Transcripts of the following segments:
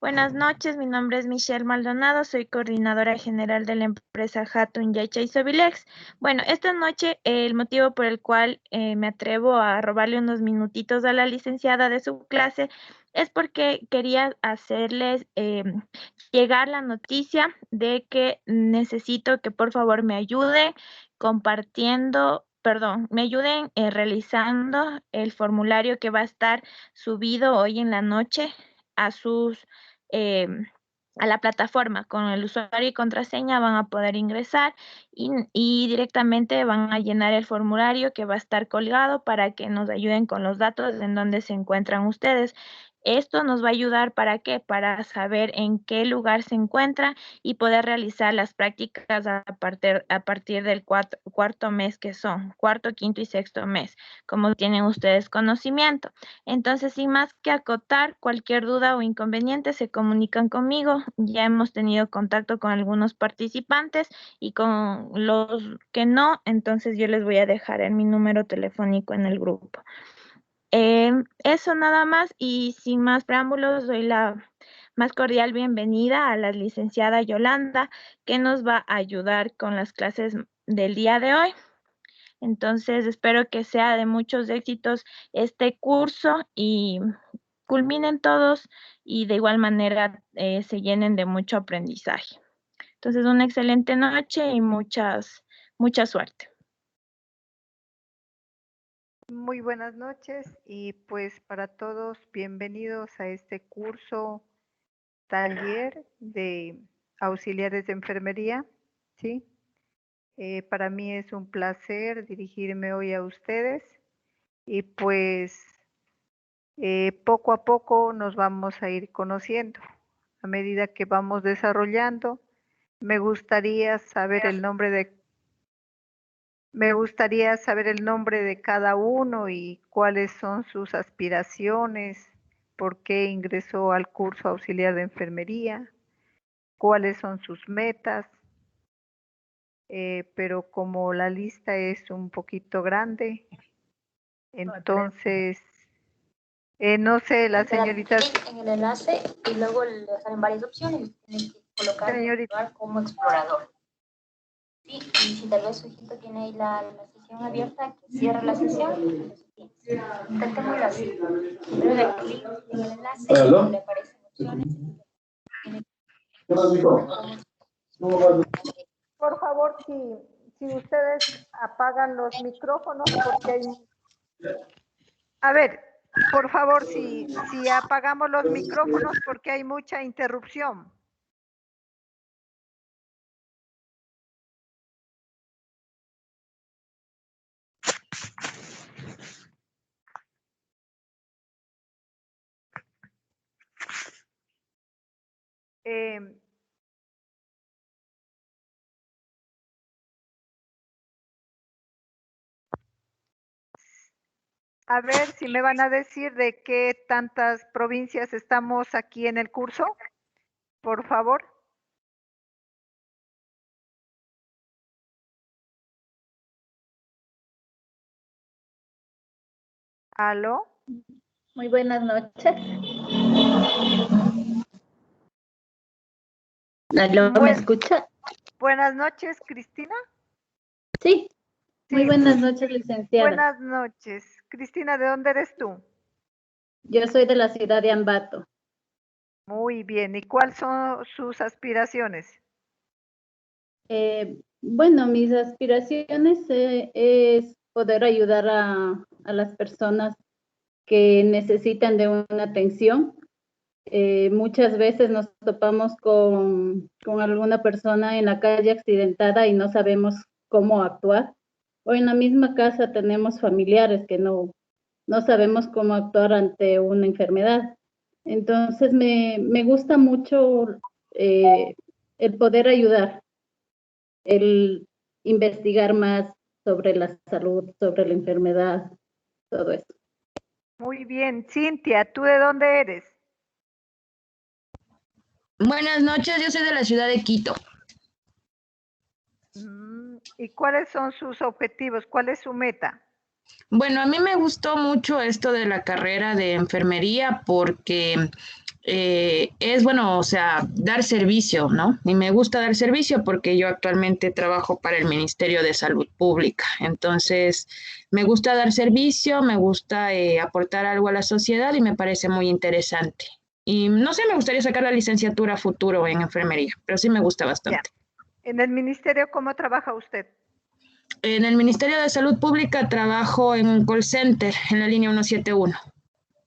Buenas noches, mi nombre es Michelle Maldonado, soy coordinadora general de la empresa Hatun Yacha y Sobilex. Bueno, esta noche el motivo por el cual me atrevo a robarle unos minutitos a la licenciada de su clase es porque quería hacerles llegar la noticia de que necesito que por favor me ayude compartiendo, perdón, me ayuden realizando el formulario que va a estar subido hoy en la noche a sus eh, a la plataforma con el usuario y contraseña van a poder ingresar y directamente van a llenar el formulario que va a estar colgado para que nos ayuden con los datos en donde se encuentran ustedes. Esto nos va a ayudar ¿para qué? Para saber en qué lugar se encuentra y poder realizar las prácticas a partir del cuarto mes que son, cuarto, quinto y sexto mes, como tienen ustedes conocimiento. Entonces, sin más que acotar, cualquier duda o inconveniente se comunican conmigo. Ya hemos tenido contacto con algunos participantes y con los que no, entonces yo les voy a dejar en mi número telefónico en el grupo. Eso nada más y sin más preámbulos, doy la más cordial bienvenida a la licenciada Yolanda, que nos va a ayudar con las clases del día de hoy. Entonces, espero que sea de muchos éxitos este curso y culminen todos y de igual manera se llenen de mucho aprendizaje. Entonces, una excelente noche y mucha suerte. Muy buenas noches y pues para todos bienvenidos a este curso taller de auxiliares de enfermería, ¿sí? Para mí es un placer dirigirme hoy a ustedes y pues poco a poco nos vamos a ir conociendo. A medida que vamos desarrollando, me gustaría saber el nombre de cada uno y cuáles son sus aspiraciones, por qué ingresó al curso auxiliar de enfermería, cuáles son sus metas, pero como la lista es un poquito grande, entonces, no sé, la señorita... En el enlace y luego le salen varias opciones, tienes que colocar Señorita, como explorador. Sí, y si tal vez su hijito tiene ahí la sesión abierta, que cierre la sesión, intentémoslo así. Primero de clic en el enlace, y le aparecen opciones. por favor, si ustedes apagan los micrófonos, porque hay... A ver, por favor, si apagamos los micrófonos, porque hay mucha interrupción. A ver si me van a decir de qué tantas provincias estamos aquí en el curso, por favor. ¿Aló? Muy buenas noches. ¿Aló, me escucha? Buenas noches, Cristina. Sí. Muy Sí. buenas noches, licenciada. Buenas noches. Cristina, ¿de dónde eres tú? Yo soy de la ciudad de Ambato. Muy bien. ¿Y cuáles son sus aspiraciones? Bueno, mis aspiraciones es poder ayudar a las personas que necesitan de una atención. Muchas veces nos topamos con alguna persona en la calle accidentada y no sabemos cómo actuar. O en la misma casa tenemos familiares que no sabemos cómo actuar ante una enfermedad. Entonces me gusta mucho el poder ayudar, el investigar más sobre la salud, sobre la enfermedad, todo eso. Muy bien. Cintia, ¿tú de dónde eres? Buenas noches, yo soy de la ciudad de Quito. ¿Y cuáles son sus objetivos? ¿Cuál es su meta? Bueno, a mí me gustó mucho esto de la carrera de enfermería porque es bueno, o sea, dar servicio, ¿no? Y me gusta dar servicio porque yo actualmente trabajo para el Ministerio de Salud Pública. Entonces, me gusta dar servicio, me gusta aportar algo a la sociedad y me parece muy interesante. Y no sé, me gustaría sacar la licenciatura a futuro en enfermería, pero sí me gusta Ya. bastante. En el ministerio, ¿cómo trabaja usted? En el Ministerio de Salud Pública trabajo en un call center en la línea 171.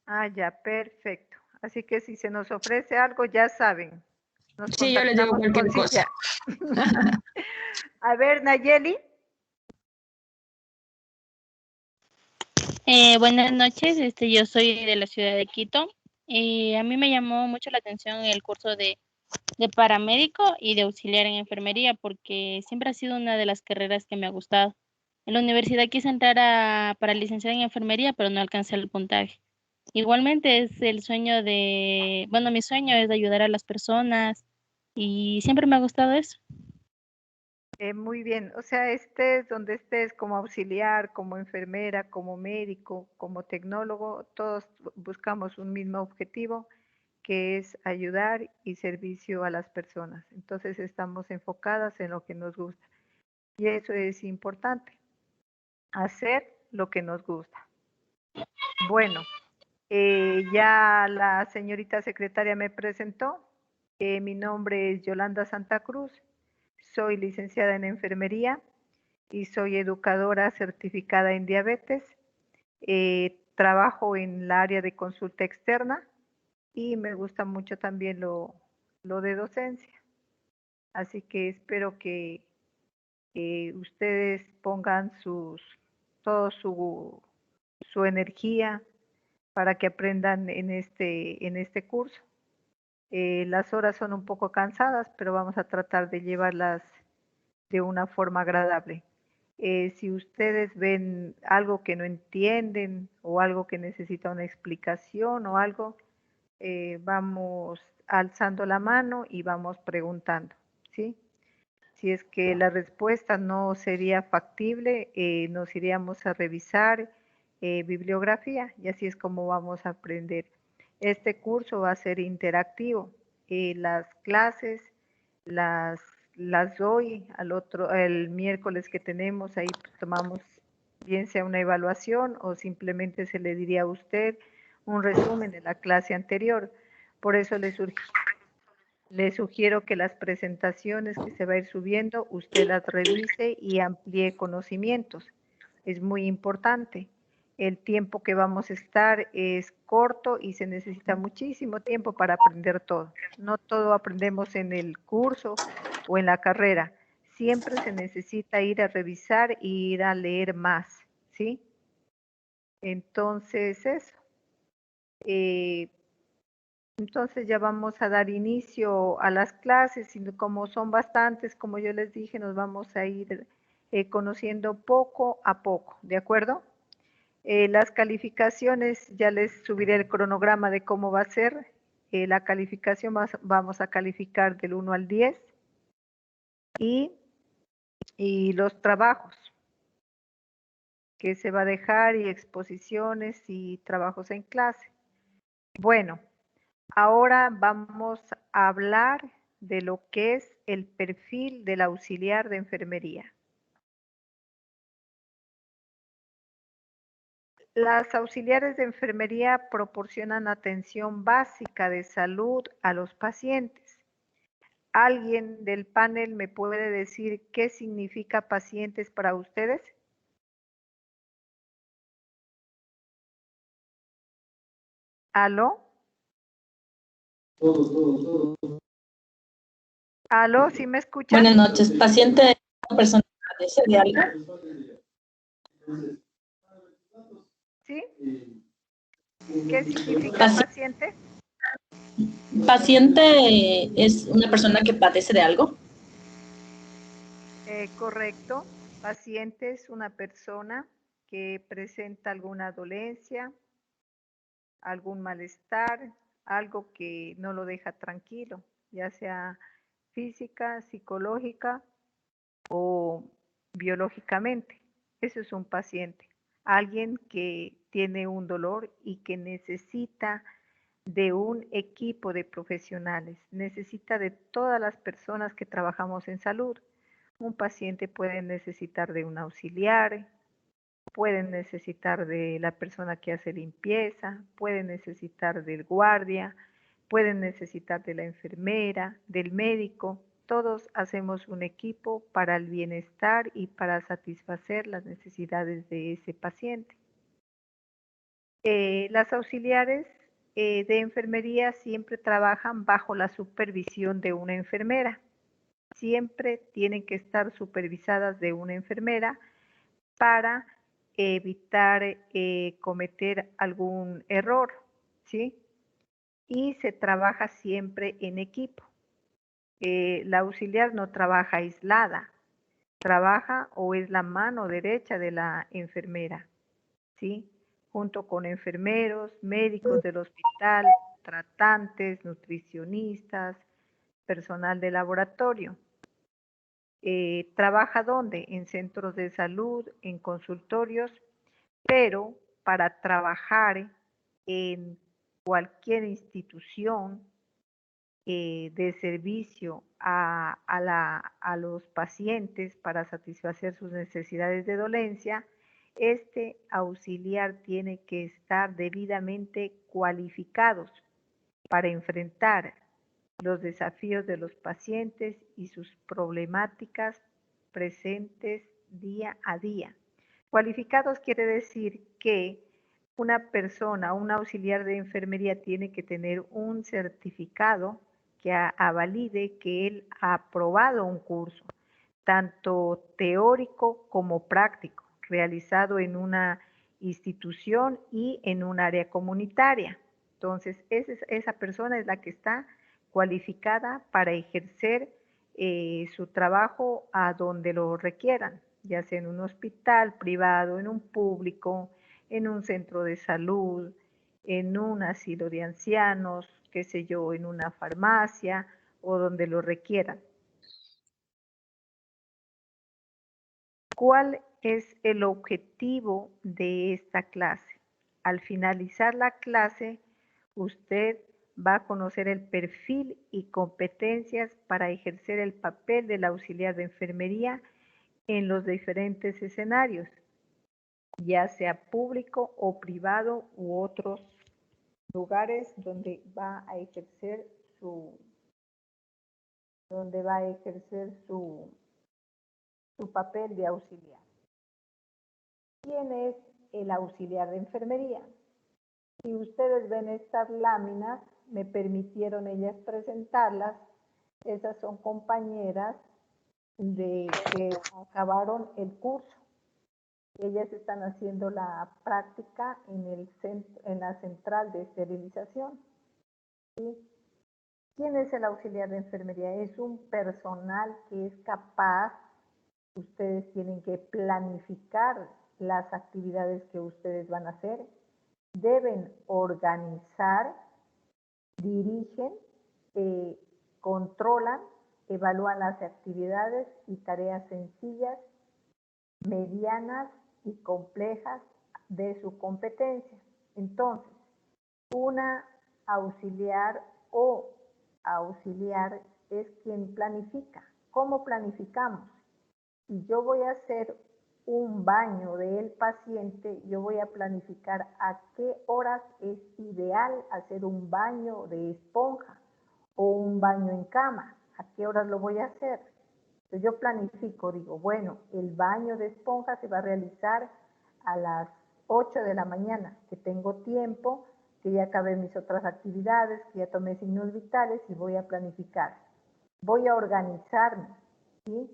Ah, ya, perfecto. Así que si se nos ofrece algo, ya saben, nos Sí, yo les digo contactamos cualquier con cosa. Cintia. A ver, Nayeli. Buenas noches, yo soy de la ciudad de Quito. A mí me llamó mucho la atención el curso de paramédico y de auxiliar en enfermería porque siempre ha sido una de las carreras que me ha gustado. En la universidad quise entrar para licenciada en enfermería, pero no alcancé el puntaje. Igualmente es el sueño bueno, mi sueño es de ayudar a las personas y siempre me ha gustado eso. Muy bien, o sea, estés donde estés como auxiliar, como enfermera, como médico, como tecnólogo, todos buscamos un mismo objetivo, que es ayudar y servicio a las personas. Entonces estamos enfocadas en lo que nos gusta. Y eso es importante, hacer lo que nos gusta. Bueno, ya la señorita secretaria me presentó. Mi nombre es Yolanda Santa Cruz. Soy licenciada en enfermería y soy educadora certificada en diabetes. Trabajo en el área de consulta externa y me gusta mucho también lo de docencia. Así que espero que ustedes pongan todo su energía para que aprendan en este curso. Las horas son un poco cansadas, pero vamos a tratar de llevarlas de una forma agradable. Si ustedes ven algo que no entienden o algo que necesita una explicación o algo, vamos alzando la mano y vamos preguntando, ¿sí? Si es que la respuesta no sería factible, nos iríamos a revisar bibliografía y así es como vamos a aprender. Este curso va a ser interactivo. Las clases las doy el miércoles que tenemos, ahí tomamos bien sea una evaluación o simplemente se le diría a usted un resumen de la clase anterior. Por eso le sugiero que las presentaciones que se va a ir subiendo, usted las revise y amplíe conocimientos. Es muy importante. El tiempo que vamos a estar es corto y se necesita muchísimo tiempo para aprender todo. No todo aprendemos en el curso o en la carrera. Siempre se necesita ir a revisar e ir a leer más, ¿sí? Entonces, eso. Entonces ya vamos a dar inicio a las clases y como son bastantes, como yo les dije, nos vamos a ir conociendo poco a poco, ¿de acuerdo? Las calificaciones, ya les subiré el cronograma de cómo va a ser. La calificación vamos a calificar del 1 al 10 y los trabajos que se va a dejar y exposiciones y trabajos en clase. Bueno. Ahora vamos a hablar de lo que es el perfil del auxiliar de enfermería. Las auxiliares de enfermería proporcionan atención básica de salud a los pacientes. ¿Alguien del panel me puede decir qué significa pacientes para ustedes? ¿Aló? ¿Aló? ¿Sí me escuchan? Buenas noches. ¿Paciente es una persona que padece de algo? ¿Sí? ¿Qué significa paciente? ¿Paciente es una persona que padece de algo? Correcto. Paciente es una persona que presenta alguna dolencia, algún malestar, algo que no lo deja tranquilo, ya sea física, psicológica o biológicamente. Eso es un paciente. Alguien que tiene un dolor y que necesita de un equipo de profesionales, necesita de todas las personas que trabajamos en salud. Un paciente puede necesitar de un auxiliar, pueden necesitar de la persona que hace limpieza, pueden necesitar del guardia, pueden necesitar de la enfermera, del médico. Todos hacemos un equipo para el bienestar y para satisfacer las necesidades de ese paciente. Las auxiliares de enfermería siempre trabajan bajo la supervisión de una enfermera. Siempre tienen que estar supervisadas de una enfermera para evitar cometer algún error, ¿sí? Y se trabaja siempre en equipo. La auxiliar no trabaja aislada, trabaja o es la mano derecha de la enfermera, ¿sí? Junto con enfermeros, médicos del hospital, tratantes, nutricionistas, personal de laboratorio. ¿Trabaja dónde? En centros de salud, en consultorios, pero para trabajar en cualquier institución de servicio a los pacientes para satisfacer sus necesidades de dolencia, este auxiliar tiene que estar debidamente cualificados para enfrentar los desafíos de los pacientes y sus problemáticas presentes día a día. Cualificados quiere decir que una persona, un auxiliar de enfermería tiene que tener un certificado que avalide que él ha aprobado un curso, tanto teórico como práctico, realizado en una institución y en un área comunitaria. Entonces, esa persona es la que está cualificada para ejercer su trabajo a donde lo requieran, ya sea en un hospital privado, en un público, en un centro de salud, en un asilo de ancianos, qué sé yo, en una farmacia o donde lo requieran. ¿Cuál es el objetivo de esta clase? Al finalizar la clase, usted va a conocer el perfil y competencias para ejercer el papel del auxiliar de enfermería en los diferentes escenarios, ya sea público o privado u otros lugares donde va a ejercer su papel de auxiliar. ¿Quién es el auxiliar de enfermería? Si ustedes ven estas láminas, me permitieron ellas presentarlas. Esas son compañeras que acabaron el curso. Ellas están haciendo la práctica en la central de esterilización. ¿Sí? ¿Quién es el auxiliar de enfermería? Es un personal que es capaz, ustedes tienen que planificar las actividades que ustedes van a hacer, deben organizar, dirigen, controlan, evalúan las actividades y tareas sencillas, medianas y complejas de su competencia. Entonces, una auxiliar o auxiliar es quien planifica. ¿Cómo planificamos? Si yo voy a hacer un baño del paciente, yo voy a planificar a qué horas es ideal hacer un baño de esponja o un baño en cama, a qué horas lo voy a hacer. Entonces yo planifico, digo, bueno, el baño de esponja se va a realizar a las 8 de la mañana, que tengo tiempo, que ya acabé mis otras actividades, que ya tomé signos vitales y voy a planificar. Voy a organizarme, ¿sí?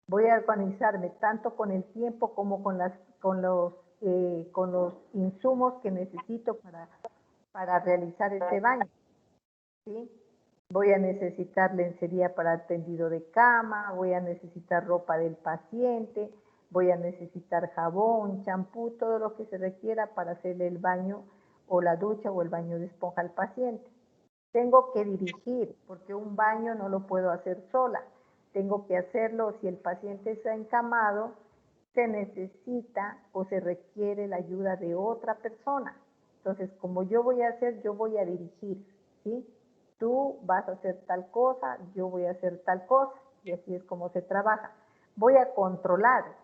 Voy a organizarme tanto con el tiempo como con los insumos que necesito para realizar este baño, ¿sí? Voy a necesitar lencería para el tendido de cama, voy a necesitar ropa del paciente, voy a necesitar jabón, champú, todo lo que se requiera para hacerle el baño o la ducha o el baño de esponja al paciente. Tengo que dirigir, porque un baño no lo puedo hacer sola. Tengo que hacerlo si el paciente está encamado, se necesita o se requiere la ayuda de otra persona. Entonces, como yo voy a hacer, yo voy a dirigir, ¿sí? Tú vas a hacer tal cosa, yo voy a hacer tal cosa, y así es como se trabaja. Voy a controlar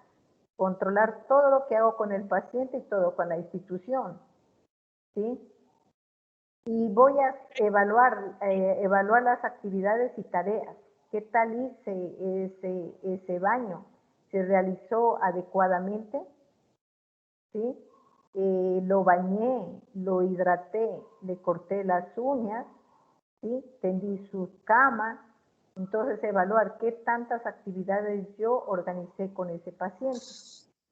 todo lo que hago con el paciente y todo con la institución, ¿sí? Y voy a evaluar las actividades y tareas. ¿Qué tal hice ese baño? ¿Se realizó adecuadamente? ¿Sí? Lo bañé, lo hidraté, le corté las uñas, ¿sí? Tendí sus camas. Entonces, evaluar qué tantas actividades yo organicé con ese paciente.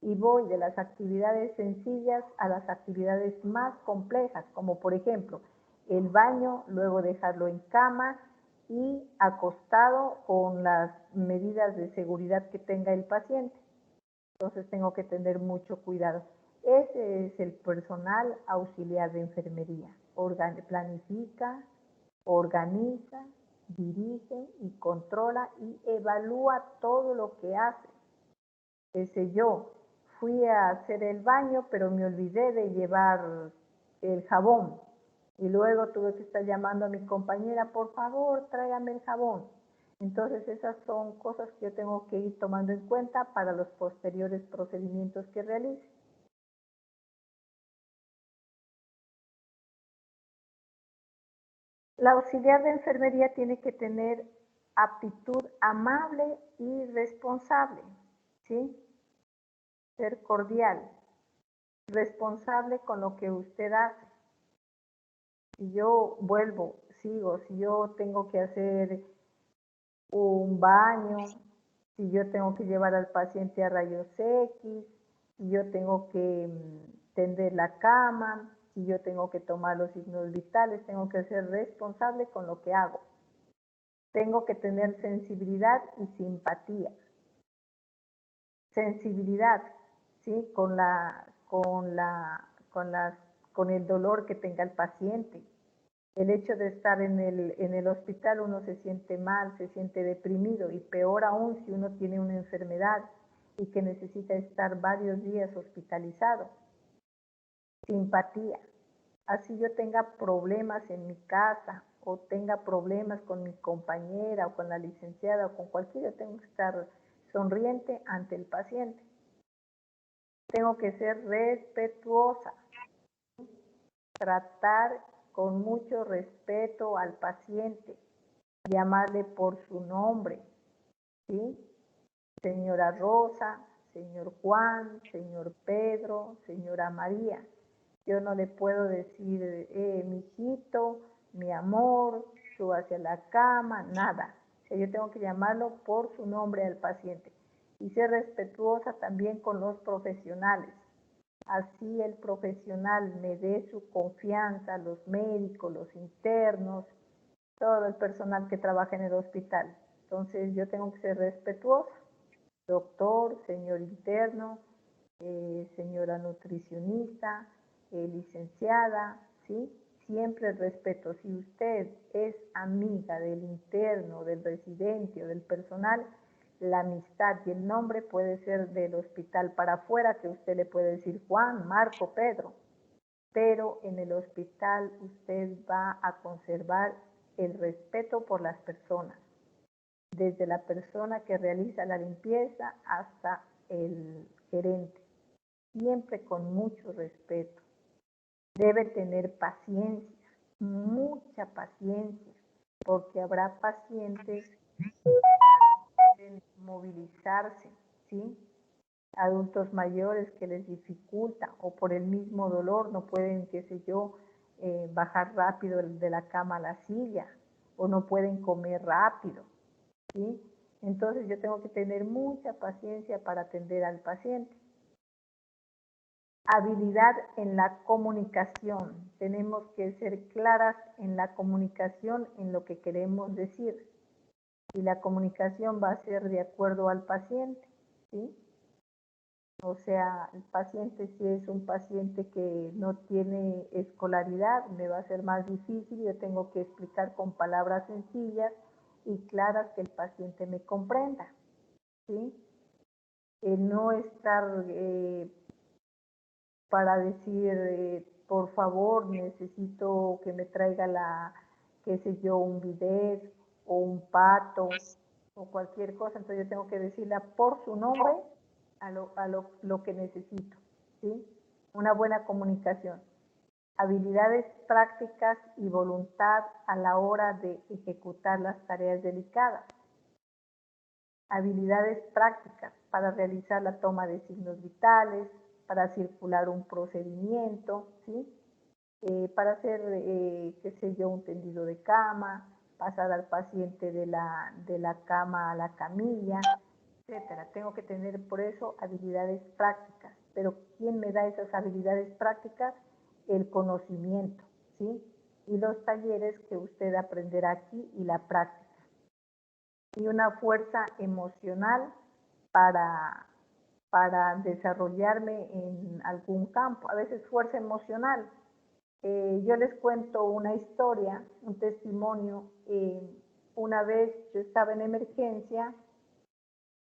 Y voy de las actividades sencillas a las actividades más complejas, como por ejemplo, el baño, luego dejarlo en cama y acostado con las medidas de seguridad que tenga el paciente. Entonces tengo que tener mucho cuidado. Ese es el personal auxiliar de enfermería. Planifica, organiza, dirige y controla y evalúa todo lo que hace. Yo fui a hacer el baño, pero me olvidé de llevar el jabón. Y luego tuve que estar llamando a mi compañera, por favor, tráigame el jabón. Entonces, esas son cosas que yo tengo que ir tomando en cuenta para los posteriores procedimientos que realice. La auxiliar de enfermería tiene que tener aptitud amable y responsable, ¿sí? Ser cordial, responsable con lo que usted hace. Si yo si yo tengo que hacer un baño, si yo tengo que llevar al paciente a rayos X, si yo tengo que tender la cama, si yo tengo que tomar los signos vitales, tengo que ser responsable con lo que hago. Tengo que tener sensibilidad y simpatía. Sensibilidad, ¿sí? Con el dolor que tenga el paciente. El hecho de estar en el hospital, uno se siente mal, se siente deprimido, y peor aún si uno tiene una enfermedad y que necesita estar varios días hospitalizado. Simpatía. Así yo tenga problemas en mi casa o tenga problemas con mi compañera o con la licenciada o con cualquiera, tengo que estar sonriente ante el paciente. Tengo que ser respetuosa. Tratar con mucho respeto al paciente, llamarle por su nombre, ¿sí? Señora Rosa, señor Juan, señor Pedro, señora María. Yo no le puedo decir, mijito, mi amor, suba hacia la cama, nada. O sea, yo tengo que llamarlo por su nombre al paciente. Y ser respetuosa también con los profesionales. Así el profesional me dé su confianza, los médicos, los internos, todo el personal que trabaja en el hospital. Entonces yo tengo que ser respetuosa. Doctor, señor interno, señora nutricionista, licenciada, ¿sí? Siempre el respeto. Si usted es amiga del interno, del residente o del personal, la amistad y el nombre puede ser del hospital para afuera, que usted le puede decir Juan, Marco, Pedro, pero en el hospital usted va a conservar el respeto por las personas, desde la persona que realiza la limpieza hasta el gerente, siempre con mucho respeto. Debe tener paciencia, mucha paciencia, porque habrá pacientes pueden movilizarse, ¿sí? Adultos mayores que les dificulta o por el mismo dolor no pueden, qué sé yo, bajar rápido de la cama a la silla o no pueden comer rápido, ¿sí? Entonces yo tengo que tener mucha paciencia para atender al paciente. Habilidad en la comunicación. Tenemos que ser claras en la comunicación, en lo que queremos decir. Y la comunicación va a ser de acuerdo al paciente, ¿sí? O sea, el paciente, si es un paciente que no tiene escolaridad, me va a ser más difícil. Yo tengo que explicar con palabras sencillas y claras que el paciente me comprenda, ¿sí? No estar para decir por favor, necesito que me traiga qué sé yo, un bidet o un pato o cualquier cosa, entonces yo tengo que decirle por su nombre a lo que necesito, ¿sí? Una buena comunicación. Habilidades prácticas y voluntad a la hora de ejecutar las tareas delicadas. Habilidades prácticas para realizar la toma de signos vitales, para circular un procedimiento, ¿sí? Para hacer, qué sé yo, un tendido de cama, pasar al paciente de la cama a la camilla, etcétera. Tengo que tener por eso habilidades prácticas. Pero ¿quién me da esas habilidades prácticas? El conocimiento, ¿sí? Y los talleres que usted aprenderá aquí y la práctica. Y una fuerza emocional para desarrollarme en algún campo. A veces fuerza emocional. Yo les cuento una historia, un testimonio. Una vez yo estaba en emergencia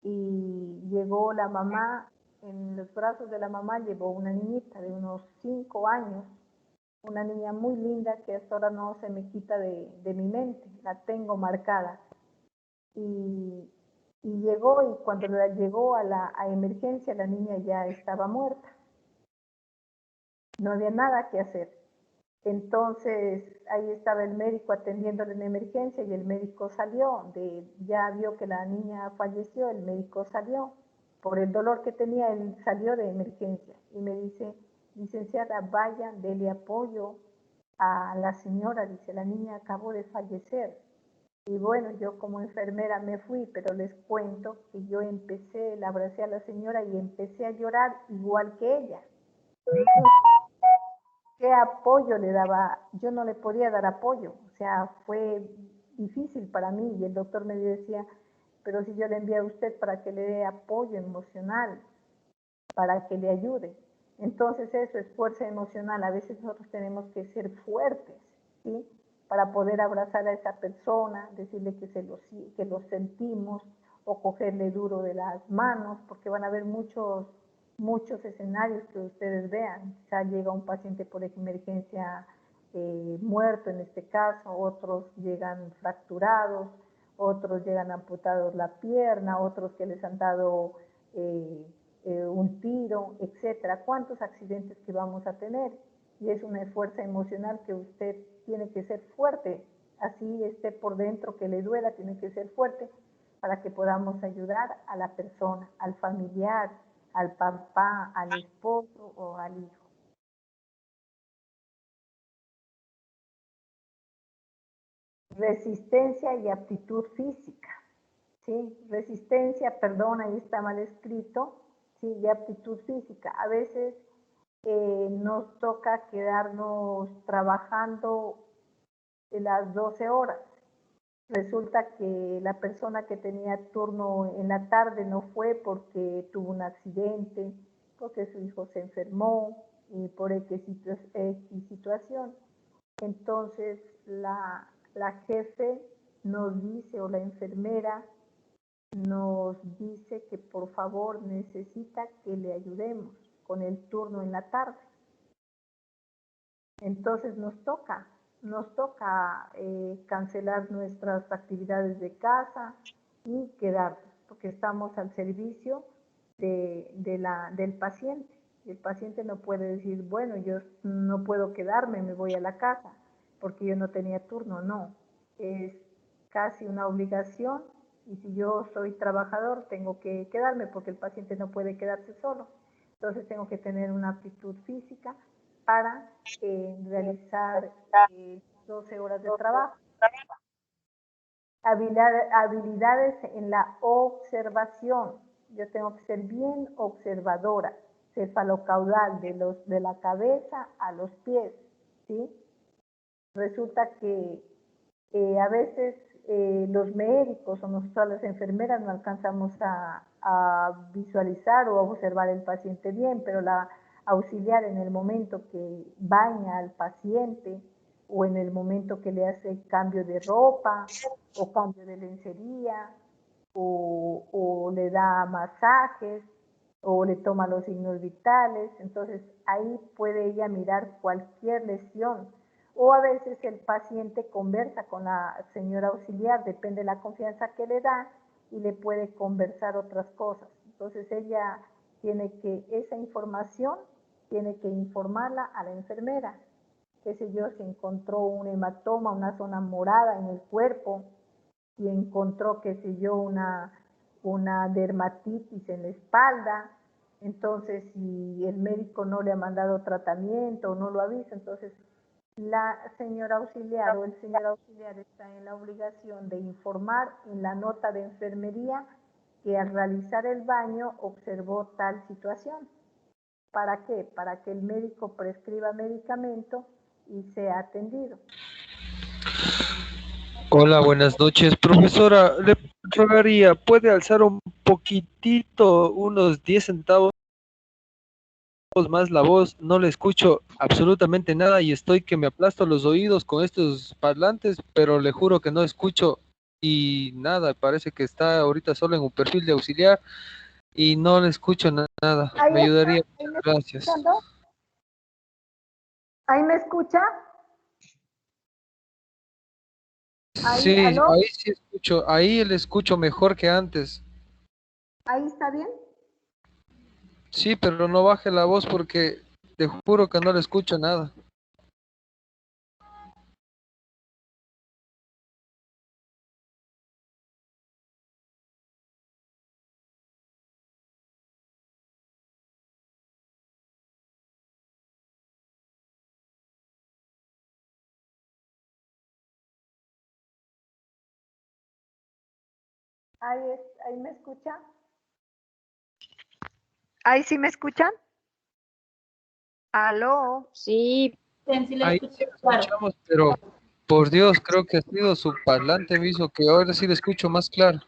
y llegó la mamá, en los brazos de la mamá llevó una niñita de unos 5 años, una niña muy linda que hasta ahora no se me quita de mi mente, la tengo marcada. Y llegó, y cuando llegó a emergencia, la niña ya estaba muerta. No había nada que hacer. Entonces, ahí estaba el médico atendiéndole en emergencia y el médico salió, ya vio que la niña falleció, el médico salió. Por el dolor que tenía, él salió de emergencia y me dice, licenciada, vaya, dele apoyo a la señora, dice, la niña acabó de fallecer. Y bueno, yo como enfermera me fui, pero les cuento que yo la abracé a la señora y empecé a llorar igual que ella. ¿Qué apoyo le daba? Yo no le podía dar apoyo, o sea, fue difícil para mí y el doctor me decía, pero si yo le envié a usted para que le dé apoyo emocional, para que le ayude. Entonces eso es fuerza emocional, a veces nosotros tenemos que ser fuertes, ¿sí? Para poder abrazar a esa persona, decirle que lo sentimos o cogerle duro de las manos, porque van a haber muchos escenarios que ustedes vean. Quizá llega un paciente por emergencia muerto en este caso, otros llegan fracturados, otros llegan amputados la pierna, otros que les han dado un tiro, etcétera. ¿Cuántos accidentes que vamos a tener? Y es una fuerza emocional que usted tiene que ser fuerte, así esté por dentro que le duela, tiene que ser fuerte para que podamos ayudar a la persona, al familiar, al papá, al esposo o al hijo. Resistencia y aptitud física, ¿sí? Resistencia, perdón, ahí está mal escrito, ¿sí? Y aptitud física. A veces nos toca quedarnos trabajando las 12 horas. Resulta que la persona que tenía turno en la tarde no fue porque tuvo un accidente, porque su hijo se enfermó y por X situación. Entonces la jefe nos dice, o la enfermera nos dice que por favor necesita que le ayudemos con el turno en la tarde. Entonces nos toca cancelar nuestras actividades de casa y quedarnos, porque estamos al servicio del paciente. El paciente no puede decir, bueno, yo no puedo quedarme, me voy a la casa, porque yo no tenía turno. No, es casi una obligación, y si yo soy trabajador tengo que quedarme, porque el paciente no puede quedarse solo. Entonces tengo que tener una aptitud física para realizar 12 horas de trabajo. Habilidades en la observación. Yo tengo que ser bien observadora, cefalocaudal, de la cabeza a los pies, ¿sí? Resulta que a veces los médicos o nosotros las enfermeras no alcanzamos a visualizar o a observar el paciente bien, pero la auxiliar en el momento que baña al paciente o en el momento que le hace cambio de ropa o cambio de lencería o le da masajes, o le toma los signos vitales, entonces ahí puede ella mirar cualquier lesión. O a veces el paciente conversa con la señora auxiliar, depende de la confianza que le da, y le puede conversar otras cosas. Entonces ella tiene que, esa información, tiene que informarla a la enfermera. Qué sé yo, si encontró un hematoma, una zona morada en el cuerpo, y encontró, qué sé yo, una dermatitis en la espalda, entonces si el médico no le ha mandado tratamiento o no lo avisa, entonces la señora auxiliar o el señor auxiliar está en la obligación de informar en la nota de enfermería que al realizar el baño observó tal situación. ¿Para qué? Para que el médico prescriba medicamento y sea atendido. Hola, buenas noches. Profesora, le rogaría, ¿puede alzar un poquitito, unos 10 centavos más la voz? No le escucho absolutamente nada y estoy que me aplasto los oídos con estos parlantes, pero le juro que no escucho y nada, parece que está ahorita solo en un perfil de auxiliar y no le escucho nada. Me ayudaría. Gracias. ¿Ahí me escucha? Sí, ¿Aló? ahí sí escucho, ahí le escucho mejor que antes. ¿Ahí está bien? Sí, pero no baje la voz porque te juro que no le escucho nada. ¿Ahí me escucha? ¿Ahí sí me escuchan? ¿Aló? Sí, sí le Ahí escucho, sí claro. escuchamos, pero por Dios, creo que ha sido su parlante, me hizo que ahora sí le escucho más claro.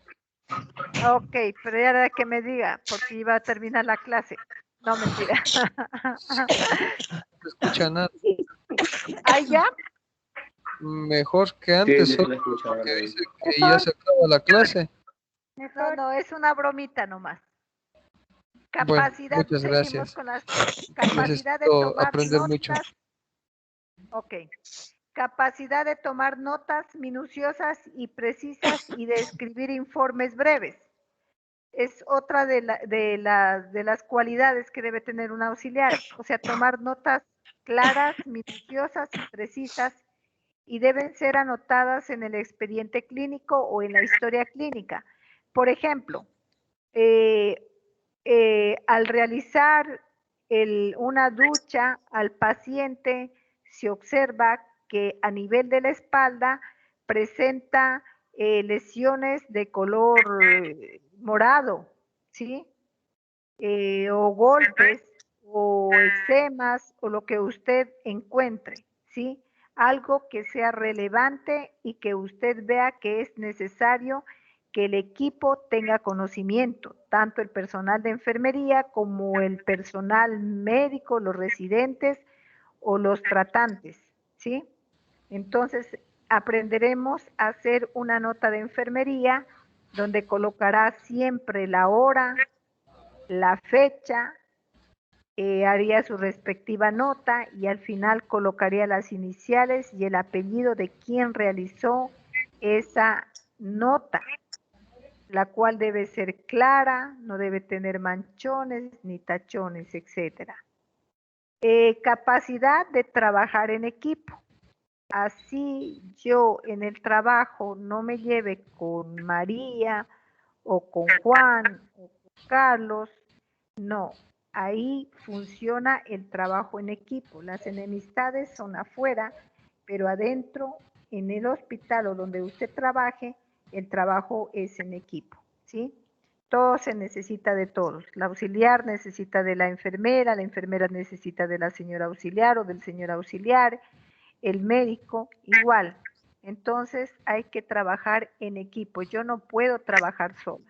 Ok, pero ya era que me diga, porque iba a terminar la clase. No, mentira. No se escucha nada. ¿Ahí ya? Mejor que antes, Sí, solo le escucho ahora que bien. dice que ya se acaba la clase. No, es una bromita nomás. Bueno, Capacidad, muchas seguimos gracias. con las capacidad de Necesito tomar aprender mucho. notas. Ok. Capacidad de tomar notas minuciosas y precisas y de escribir informes breves. Es otra de las cualidades que debe tener un auxiliar, o sea, tomar notas claras, minuciosas y precisas, y deben ser anotadas en el expediente clínico o en la historia clínica. Por ejemplo, al realizar una ducha al paciente, se observa que a nivel de la espalda presenta lesiones de color morado, ¿sí? O golpes, o eczemas, o lo que usted encuentre, ¿sí? Algo que sea relevante y que usted vea que es necesario que el equipo tenga conocimiento, tanto el personal de enfermería como el personal médico, los residentes o los tratantes, ¿sí? Entonces, aprenderemos a hacer una nota de enfermería donde colocará siempre la hora, la fecha, haría su respectiva nota y al final colocaría las iniciales y el apellido de quien realizó esa nota, la cual debe ser clara, no debe tener manchones ni tachones, etc. Capacidad de trabajar en equipo. Así yo en el trabajo no me lleve con María o con Juan o con Carlos, no, ahí funciona el trabajo en equipo. Las enemistades son afuera, pero adentro, en el hospital o donde usted trabaje, el trabajo es en equipo, ¿sí? Todo se necesita de todos. La auxiliar necesita de la enfermera necesita de la señora auxiliar o del señor auxiliar, el médico igual. Entonces hay que trabajar en equipo. Yo no puedo trabajar sola,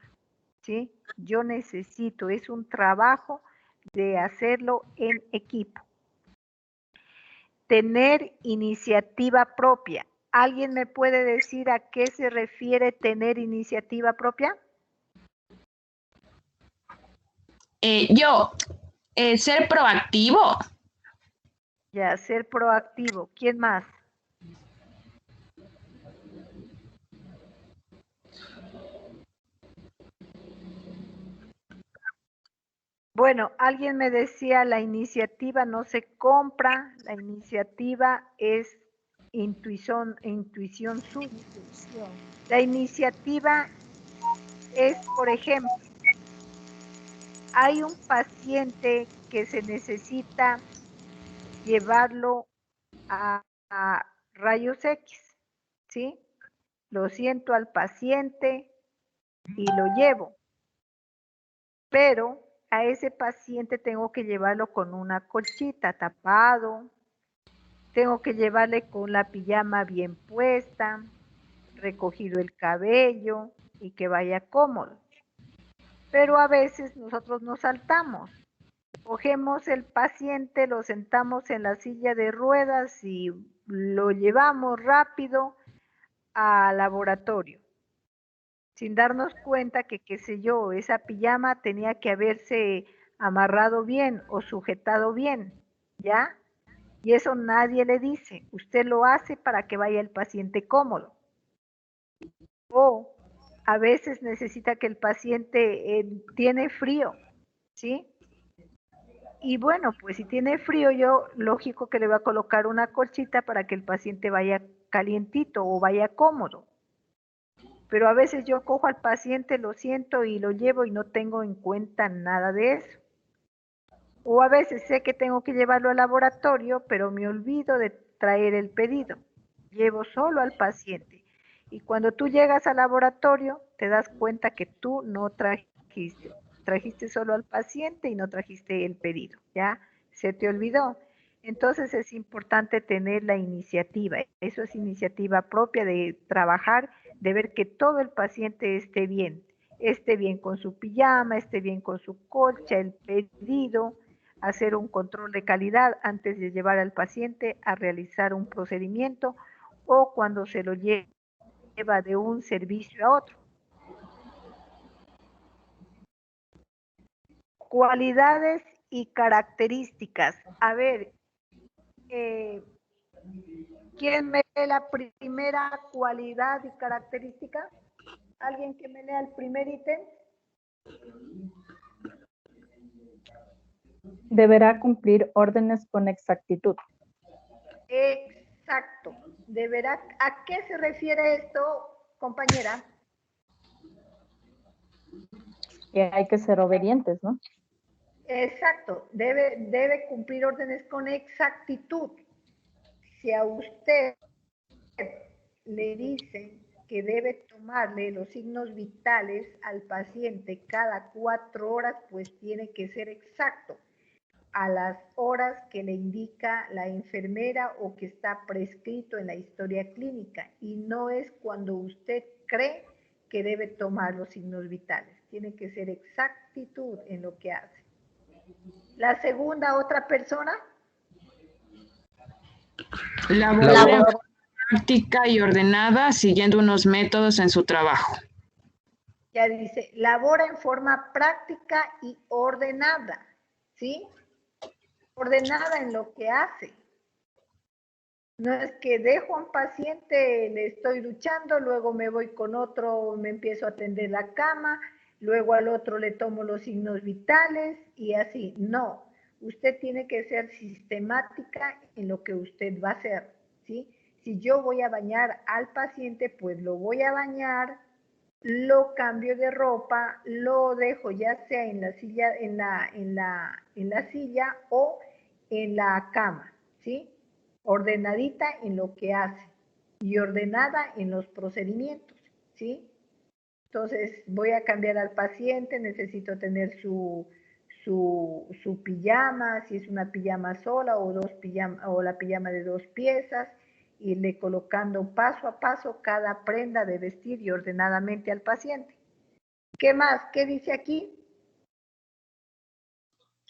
¿sí? Yo necesito, es un trabajo de hacerlo en equipo. Tener iniciativa propia. ¿Alguien me puede decir a qué se refiere tener iniciativa propia? Ser proactivo. Ya, ser proactivo. ¿Quién más? Bueno, alguien me decía, la iniciativa no se compra, la iniciativa es intuición suya. La iniciativa es, por ejemplo, hay un paciente que se necesita llevarlo a rayos X, ¿sí? Lo siento al paciente y lo llevo, pero a ese paciente tengo que llevarlo con una colchita tapado, tengo que llevarle con la pijama bien puesta, recogido el cabello y que vaya cómodo. Pero a veces nosotros nos saltamos. Cogemos el paciente, lo sentamos en la silla de ruedas y lo llevamos rápido al laboratorio, sin darnos cuenta que, qué sé yo, esa pijama tenía que haberse amarrado bien o sujetado bien, ¿ya? Y eso nadie le dice, usted lo hace para que vaya el paciente cómodo. O a veces necesita que el paciente tiene frío, ¿sí? Y bueno, pues si tiene frío, yo lógico que le voy a colocar una colchita para que el paciente vaya calientito o vaya cómodo. Pero a veces yo cojo al paciente, lo siento y lo llevo y no tengo en cuenta nada de eso. O a veces sé que tengo que llevarlo al laboratorio, pero me olvido de traer el pedido. Llevo solo al paciente. Y cuando tú llegas al laboratorio, te das cuenta que tú no trajiste. Trajiste solo al paciente y no trajiste el pedido, ¿ya? Se te olvidó. Entonces es importante tener la iniciativa. Eso es iniciativa propia de trabajar, de ver que todo el paciente esté bien con su pijama, esté bien con su colcha, el pedido, hacer un control de calidad antes de llevar al paciente a realizar un procedimiento o cuando se lo lleva de un servicio a otro. Cualidades y características. A ver, ¿quién me lee la primera cualidad y característica? ¿Alguien que me lea el primer ítem? Deberá cumplir órdenes con exactitud. Exacto. Deberá. ¿A qué se refiere esto, compañera? Que hay que ser obedientes, ¿no? Exacto. Debe cumplir órdenes con exactitud. Si a usted le dicen que debe tomarle los signos vitales al paciente cada 4 horas, pues tiene que ser exacto a las horas que le indica la enfermera o que está prescrito en la historia clínica, y no es cuando usted cree que debe tomar los signos vitales. Tiene que ser exactitud en lo que hace. La segunda, otra persona. Labor práctica y ordenada, siguiendo unos métodos en su trabajo. Ya dice, labora en forma práctica y ordenada, ¿sí? Ordenada en lo que hace. No es que dejo a un paciente, le estoy duchando, luego me voy con otro, me empiezo a atender la cama, luego al otro le tomo los signos vitales y así. No, usted tiene que ser sistemática en lo que usted va a hacer, ¿sí? Si yo voy a bañar al paciente, pues lo voy a bañar, lo cambio de ropa, lo dejo ya sea en la silla, en la silla o en la cama, ¿sí? Ordenadita en lo que hace y ordenada en los procedimientos, ¿sí? Entonces voy a cambiar al paciente, necesito tener su pijama, si es una pijama sola o o la pijama de 2 piezas, irle colocando paso a paso cada prenda de vestir y ordenadamente al paciente. ¿Qué más? ¿Qué dice aquí?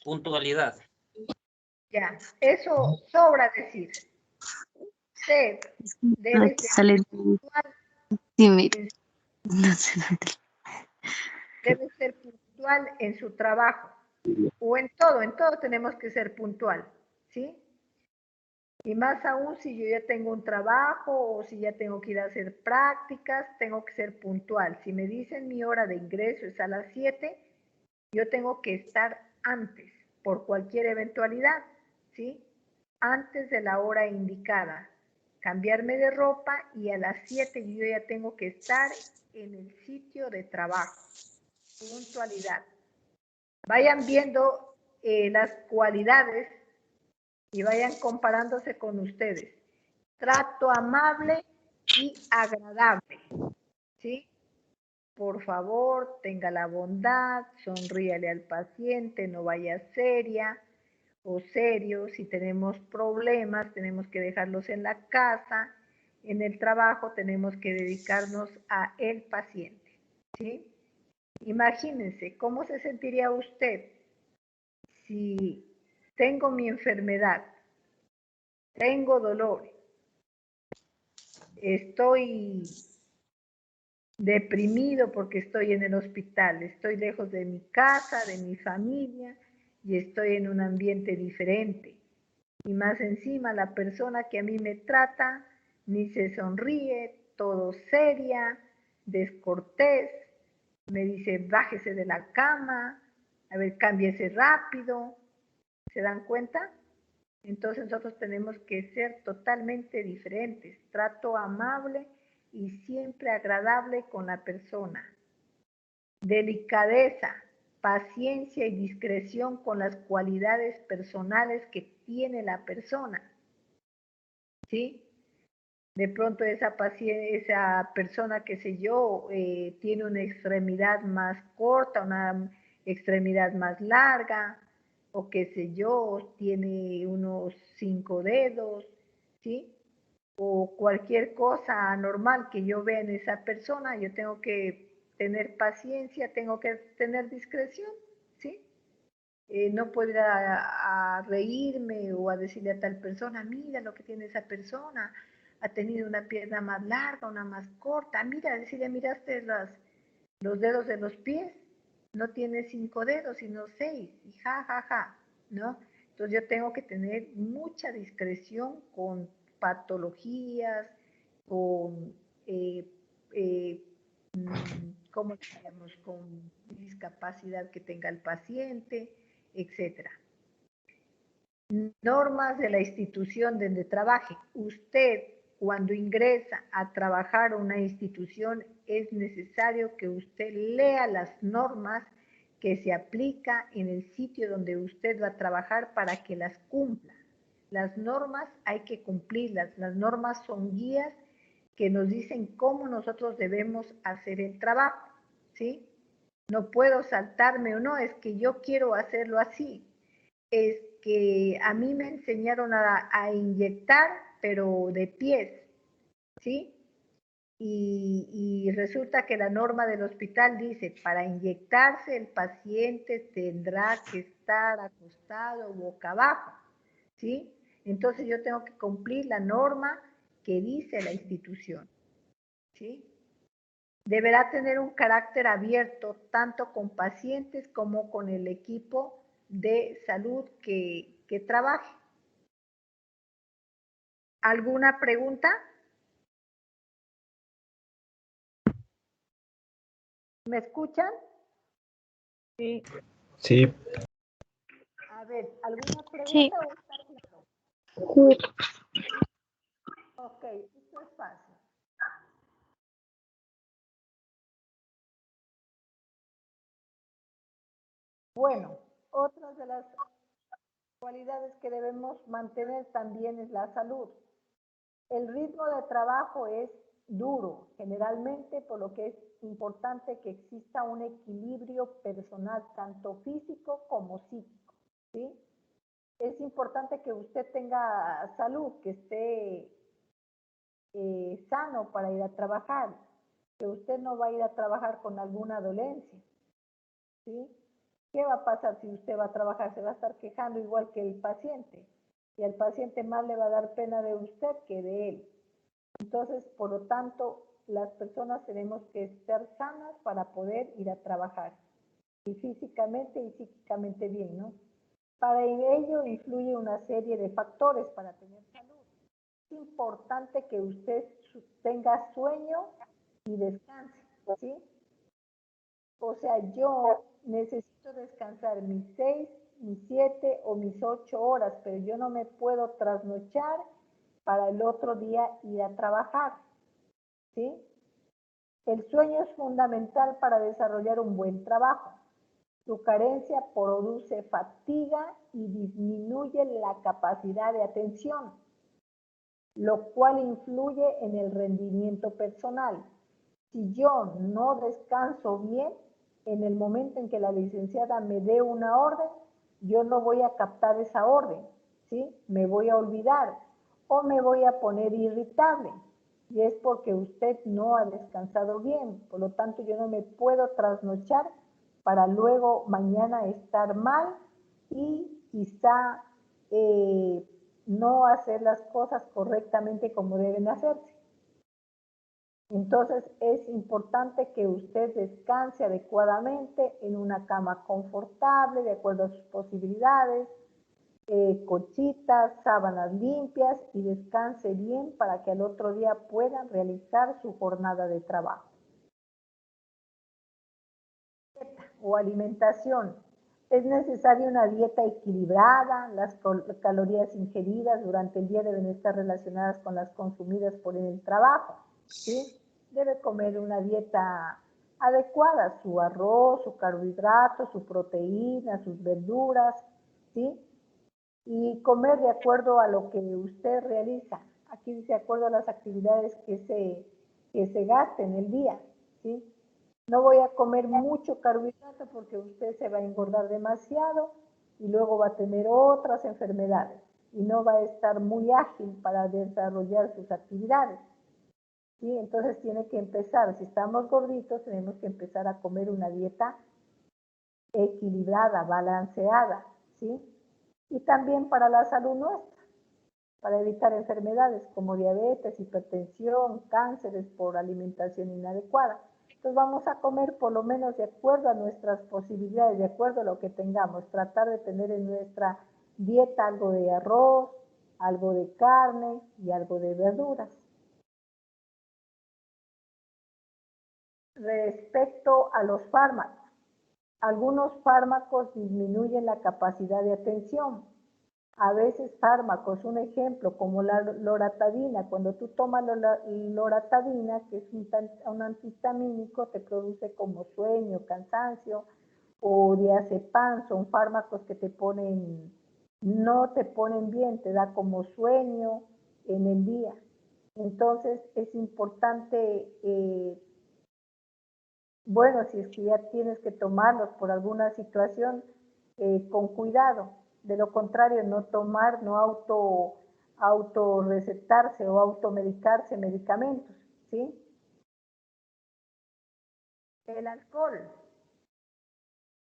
Puntualidad. Ya, eso sobra decir. Usted debe ser puntual. Debe ser puntual en su trabajo, O en todo tenemos que ser puntual, ¿sí? Y más aún si yo ya tengo un trabajo o si ya tengo que ir a hacer prácticas, tengo que ser puntual. Si me dicen mi hora de ingreso es a las 7, yo tengo que estar antes, por cualquier eventualidad, ¿sí? Antes de la hora indicada. Cambiarme de ropa y a las 7 yo ya tengo que estar en el sitio de trabajo. Puntualidad. Vayan viendo las cualidades y vayan comparándose con ustedes. Trato amable y agradable, ¿sí? Por favor, tenga la bondad, sonríale al paciente, no vaya seria o serio. Si tenemos problemas, tenemos que dejarlos en la casa. En el trabajo tenemos que dedicarnos a el paciente, ¿sí? Imagínense, ¿cómo se sentiría usted si tengo mi enfermedad, tengo dolor, estoy deprimido porque estoy en el hospital, estoy lejos de mi casa, de mi familia y estoy en un ambiente diferente? Y más encima la persona que a mí me trata ni se sonríe, todo seria, descortés, me dice bájese de la cama, a ver, cámbiese rápido. ¿Se dan cuenta? Entonces nosotros tenemos que ser totalmente diferentes. Trato amable y siempre agradable con la persona. Delicadeza, paciencia y discreción con las cualidades personales que tiene la persona. ¿Sí? De pronto esa persona, qué sé yo, tiene una extremidad más corta, una extremidad más larga, o qué sé yo, tiene unos 5 dedos, ¿sí? O cualquier cosa anormal que yo vea en esa persona, yo tengo que tener paciencia, tengo que tener discreción, ¿sí? No puedo ir a reírme o a decirle a tal persona, mira lo que tiene esa persona, ha tenido una pierna más larga, una más corta, mira, decirle, miraste los dedos de los pies, no tiene 5 dedos, sino 6, y ja, ja, ja, ¿no? Entonces yo tengo que tener mucha discreción con patologías, con, ¿cómo digamos? Con discapacidad que tenga el paciente, etcétera. Normas de la institución donde trabaje. Usted, cuando ingresa a trabajar a una institución, es necesario que usted lea las normas que se aplica en el sitio donde usted va a trabajar para que las cumpla. Las normas hay que cumplirlas. Las normas son guías que nos dicen cómo nosotros debemos hacer el trabajo, ¿sí? No puedo saltarme o no, es que yo quiero hacerlo así. Es que a mí me enseñaron a inyectar, pero de pies, ¿sí? Y resulta que la norma del hospital dice, para inyectarse el paciente tendrá que estar acostado boca abajo, ¿sí? Entonces yo tengo que cumplir la norma que dice la institución, ¿sí? Deberá tener un carácter abierto tanto con pacientes como con el equipo de salud que trabaje. ¿Alguna pregunta? ¿Me escuchan? Sí. Sí. A ver, ¿alguna pregunta Sí. o está claro? Ok, esto es fácil. Bueno, otra de las cualidades que debemos mantener también es la salud. El ritmo de trabajo es duro, generalmente, por lo que es importante que exista un equilibrio personal, tanto físico como psíquico, ¿sí? Es importante que usted tenga salud, que esté sano para ir a trabajar, que usted no va a ir a trabajar con alguna dolencia, ¿sí? ¿Qué va a pasar si usted va a trabajar? Se va a estar quejando igual que el paciente, y al paciente más le va a dar pena de usted que de él. Entonces, por lo tanto, las personas tenemos que estar sanas para poder ir a trabajar. y físicamente y psíquicamente bien, ¿no? Para ello influye una serie de factores para tener salud. Es importante que usted tenga sueño y descanse, ¿sí? O sea, yo necesito descansar mis 6, mis 7 o mis 8 horas, pero yo no me puedo trasnochar para el otro día ir a trabajar, ¿sí? El sueño es fundamental para desarrollar un buen trabajo. Su carencia produce fatiga y disminuye la capacidad de atención, lo cual influye en el rendimiento personal. Si yo no descanso bien, en el momento en que la licenciada me dé una orden, yo no voy a captar esa orden, ¿sí? Me voy a olvidar o me voy a poner irritable. Y es porque usted no ha descansado bien. Por lo tanto, yo no me puedo trasnochar para luego mañana estar mal y quizá no hacer las cosas correctamente como deben hacerse. Entonces es importante que usted descanse adecuadamente en una cama confortable, de acuerdo a sus posibilidades, colchitas, sábanas limpias y descanse bien para que al otro día puedan realizar su jornada de trabajo. Dieta o alimentación. Es necesaria una dieta equilibrada, las calorías ingeridas durante el día deben estar relacionadas con las consumidas por el trabajo, ¿sí? Debe comer una dieta adecuada, su arroz, su carbohidrato, su proteína, sus verduras, ¿sí? Y comer de acuerdo a lo que usted realiza. Aquí dice de acuerdo a las actividades que se gasten el día, ¿sí? No voy a comer mucho carbohidrato porque usted se va a engordar demasiado y luego va a tener otras enfermedades y no va a estar muy ágil para desarrollar sus actividades. ¿Sí? Entonces tiene que empezar, si estamos gorditos, tenemos que empezar a comer una dieta equilibrada, balanceada, ¿sí? Y también para la salud nuestra, para evitar enfermedades como diabetes, hipertensión, cánceres por alimentación inadecuada. Entonces vamos a comer por lo menos de acuerdo a nuestras posibilidades, de acuerdo a lo que tengamos, tratar de tener en nuestra dieta algo de arroz, algo de carne y algo de verduras. Respecto a los fármacos, algunos fármacos disminuyen la capacidad de atención. A veces fármacos, un ejemplo como la loratadina, cuando tú tomas loratadina, que es un antihistamínico, te produce como sueño, cansancio, o diazepam, son fármacos que no te ponen bien, te da como sueño en el día. Entonces es importante, bueno, si es que ya tienes que tomarlos por alguna situación, con cuidado. De lo contrario, no tomar, no autorrecetarse o automedicarse medicamentos, ¿sí? El alcohol.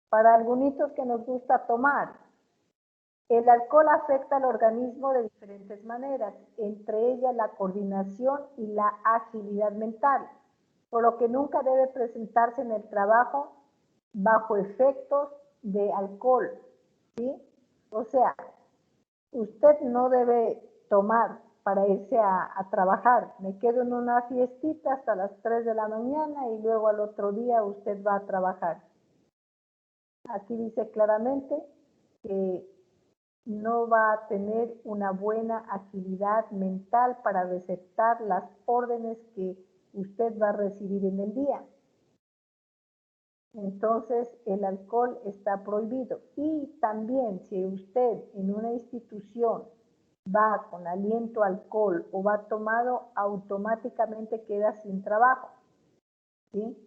Para algunos que nos gusta tomar, el alcohol afecta al organismo de diferentes maneras, entre ellas la coordinación y la agilidad mental, por lo que nunca debe presentarse en el trabajo bajo efectos de alcohol, ¿sí? O sea, usted no debe tomar para irse a trabajar. Me quedo en una fiestita hasta las 3 de la mañana y luego al otro día usted va a trabajar. Aquí dice claramente que no va a tener una buena agilidad mental para receptar las órdenes que usted va a recibir en el día. Entonces, el alcohol está prohibido. Y también, si usted en una institución va con aliento a alcohol o va tomado, automáticamente queda sin trabajo, ¿sí?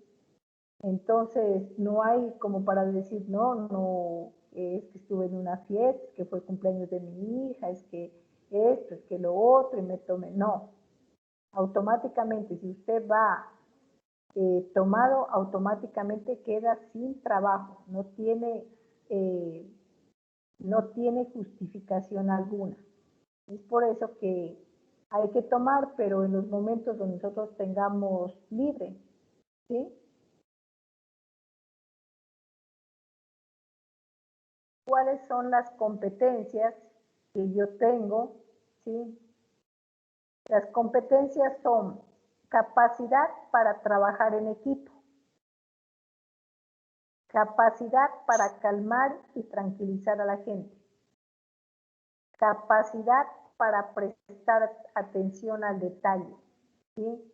Entonces, no hay como para decir, no, es que estuve en una fiesta, es que fue el cumpleaños de mi hija, es que esto, es que lo otro, y me tomé. No, automáticamente, si usted va tomado, automáticamente queda sin trabajo, no tiene justificación alguna. Es por eso que hay que tomar, pero en los momentos donde nosotros tengamos libre, ¿sí? cuáles son las competencias que yo tengo, ¿sí? Las competencias son capacidad para trabajar en equipo, capacidad para calmar y tranquilizar a la gente, capacidad para prestar atención al detalle, ¿sí?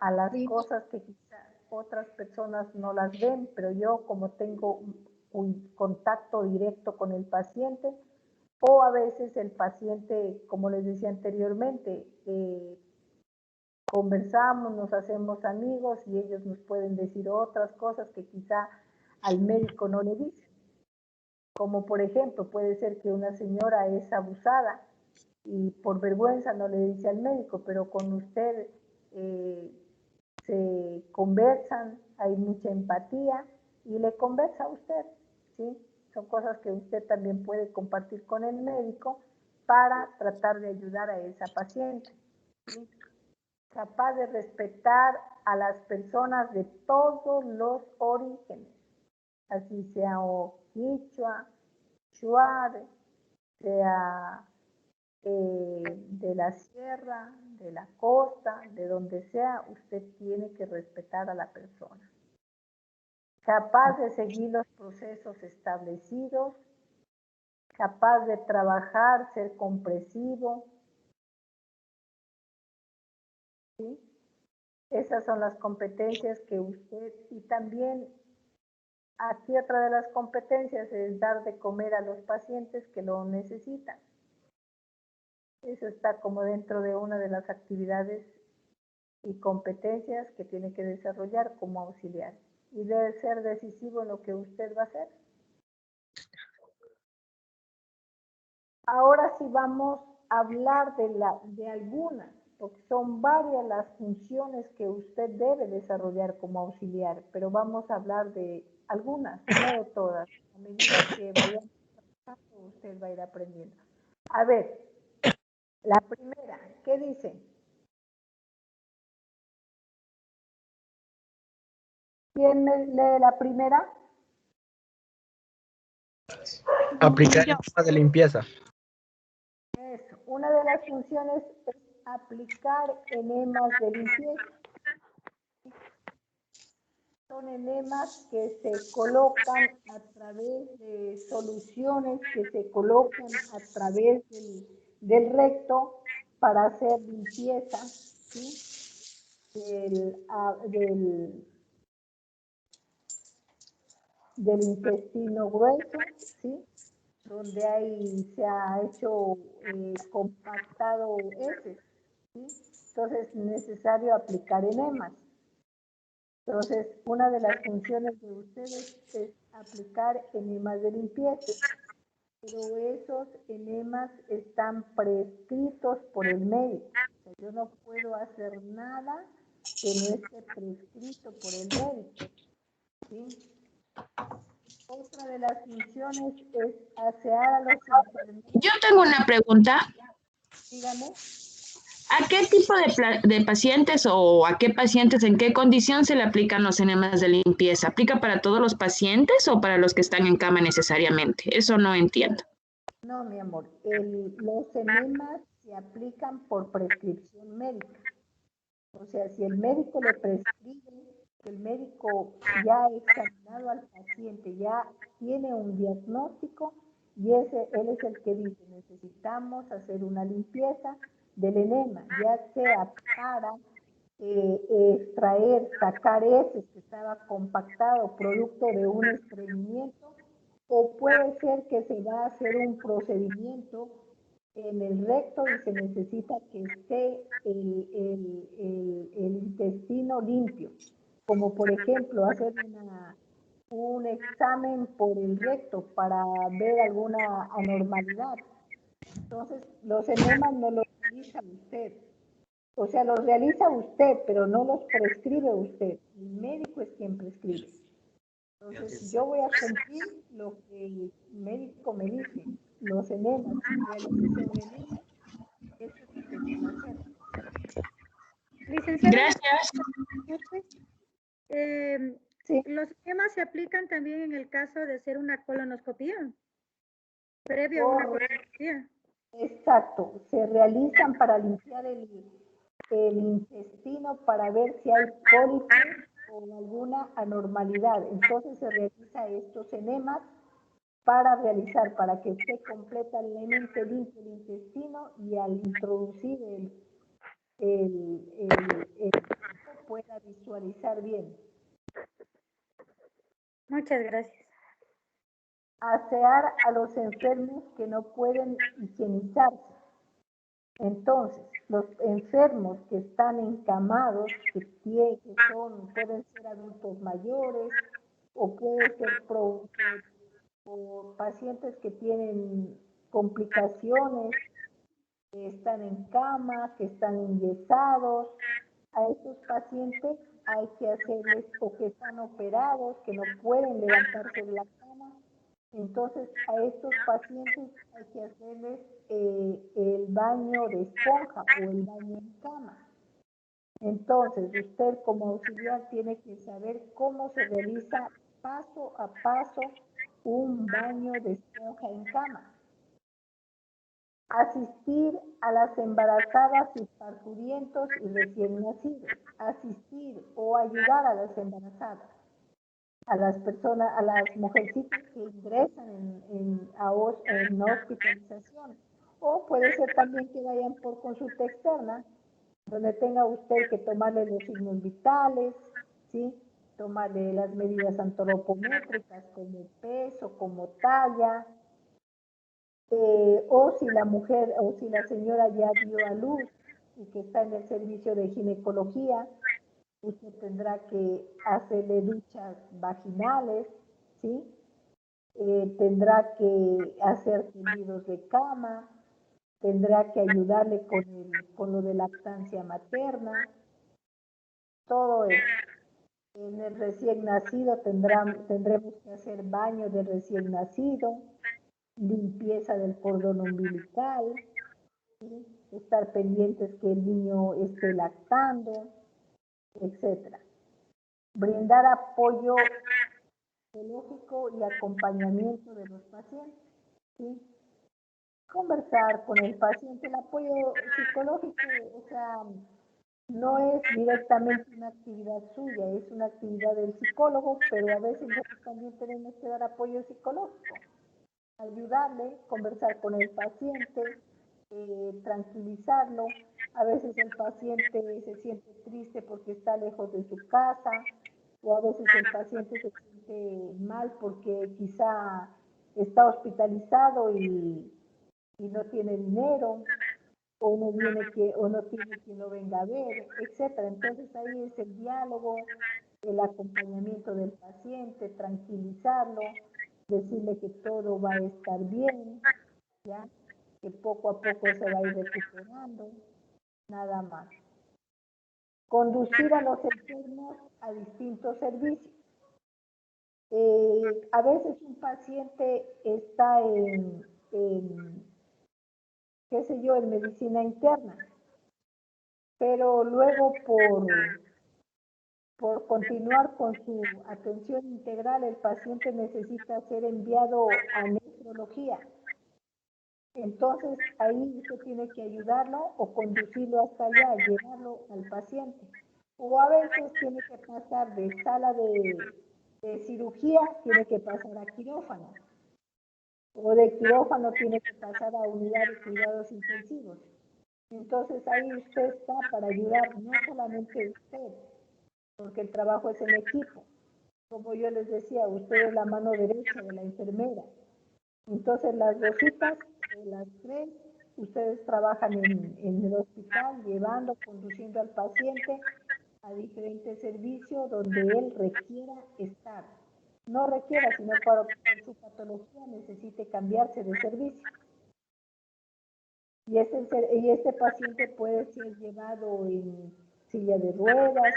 A las cosas que quizás otras personas no las ven, pero yo como tengo un contacto directo con el paciente, o a veces el paciente, como les decía anteriormente, conversamos, nos hacemos amigos y ellos nos pueden decir otras cosas que quizá al médico no le dicen. Como por ejemplo, puede ser que una señora es abusada y por vergüenza no le dice al médico, pero con usted se conversan, hay mucha empatía y le conversa a usted, ¿sí? Son cosas que usted también puede compartir con el médico para tratar de ayudar a esa paciente, ¿sí? Capaz de respetar a las personas de todos los orígenes, así sea o quichua, shuar, sea de la sierra, de la costa, de donde sea, usted tiene que respetar a la persona. Capaz de seguir los procesos establecidos, capaz de trabajar, ser comprensivo, ¿sí? Esas son las competencias que usted, y también aquí otra de las competencias es dar de comer a los pacientes que lo necesitan. Eso está como dentro de una de las actividades y competencias que tiene que desarrollar como auxiliar. Y debe ser decisivo en lo que usted va a hacer. Ahora sí vamos a hablar de algunas, porque son varias las funciones que usted debe desarrollar como auxiliar, pero vamos a hablar de algunas, no de todas. A medida que vayamos trabajando, usted va a ir aprendiendo. A ver, la primera, ¿qué dice? ¿Quién me lee la primera? Aplicar enemas de limpieza. Eso. Una de las funciones es aplicar enemas de limpieza. Son enemas que se colocan a través de soluciones que se colocan a través del recto para hacer limpieza, ¿sí? del intestino grueso, ¿sí? Donde ahí se ha hecho compactado heces, ¿sí? Entonces es necesario aplicar enemas. Entonces, una de las funciones de ustedes es aplicar enemas de limpieza, pero esos enemas están prescritos por el médico. O sea, yo no puedo hacer nada que no esté prescrito por el médico, ¿sí? Otra de las funciones es asear a los enfermeros. Yo tengo una pregunta. Dígame. ¿A qué tipo de pacientes o a qué pacientes, en qué condición se le aplican los enemas de limpieza? ¿Aplica para todos los pacientes o para los que están en cama necesariamente? Eso no entiendo. No, mi amor, los enemas se aplican por prescripción médica. O sea, si el médico le prescribe, el médico ya ha examinado al paciente, ya tiene un diagnóstico y él es el que dice, necesitamos hacer una limpieza del enema, ya sea para extraer, sacar heces que estaba compactado producto de un estreñimiento, o puede ser que se va a hacer un procedimiento en el recto y se necesita que esté el intestino limpio, como por ejemplo hacer un examen por el recto para ver alguna anormalidad. Entonces, los enemas no los realiza usted. O sea, los realiza usted, pero no los prescribe usted. El médico es quien prescribe. Entonces, yo voy a cumplir lo que el médico me dice. Los enemas, realícese un enema, eso es lo que van a hacer. Licenciada, Gracias. Sí. ¿Los enemas se aplican también en el caso de hacer una colonoscopía? Previo a una cirugía. Exacto, se realizan para limpiar el intestino para ver si hay pólipos o alguna anormalidad. Entonces se realiza estos enemas para que esté completamente limpio el intestino y al introducir el pueda visualizar bien. Muchas gracias. Asear a los enfermos que no pueden higienizarse. Entonces, los enfermos que están encamados, pueden ser adultos mayores o pueden ser por pacientes que tienen complicaciones, que están en cama, que están enyesados, a estos pacientes hay que hacerles, o que están operados, que no pueden levantarse de la cama, entonces a estos pacientes hay que hacerles el baño de esponja o el baño en cama. Entonces usted como auxiliar tiene que saber cómo se realiza paso a paso un baño de esponja en cama. Asistir a las embarazadas y parturientos y recién nacidos. Asistir o ayudar a las embarazadas, a las personas, a las mujercitas que ingresan en hospitalización. O puede ser también que vayan por consulta externa, donde tenga usted que tomarle los signos vitales, ¿sí? Tomarle las medidas antropométricas como peso, como talla, o si la mujer o si la señora ya dio a luz y que está en el servicio de ginecología, usted tendrá que hacerle duchas vaginales, ¿sí? Tendrá que hacer tendidos de cama, tendrá que ayudarle con lo de lactancia materna, todo eso. En el recién nacido tendremos que hacer baño del recién nacido, limpieza del cordón umbilical, ¿sí? Estar pendientes que el niño esté lactando, etc. Brindar apoyo psicológico y acompañamiento de los pacientes, ¿sí? Conversar con el paciente, el apoyo psicológico, o sea, no es directamente una actividad suya, es una actividad del psicólogo, pero a veces nosotros también tenemos que dar apoyo psicológico, ayudarle, conversar con el paciente, tranquilizarlo. A veces el paciente se siente triste porque está lejos de su casa, o a veces el paciente se siente mal porque quizá está hospitalizado y no tiene dinero, o no tiene quien lo venga a ver, etcétera. Entonces ahí es el diálogo, el acompañamiento del paciente, tranquilizarlo, decirle que todo va a estar bien, ¿ya? Que poco a poco se va a ir recuperando, nada más. Conducir a los enfermos a distintos servicios. A veces un paciente está qué sé yo, en medicina interna, pero luego por continuar con su atención integral, el paciente necesita ser enviado a nefrología. Entonces, ahí usted tiene que ayudarlo o conducirlo hasta allá, llevarlo al paciente. O a veces tiene que pasar de sala de cirugía, tiene que pasar a quirófano. O de quirófano tiene que pasar a unidad de cuidados intensivos. Entonces, ahí usted está para ayudar, no solamente usted, porque el trabajo es en equipo. Como yo les decía, usted es la mano derecha de la enfermera. Entonces las dositas, las tres, ustedes trabajan en el hospital, llevando, conduciendo al paciente a diferentes servicios donde él requiera estar. No requiera, sino por su patología necesite cambiarse de servicio. Y este paciente puede ser llevado en silla de ruedas,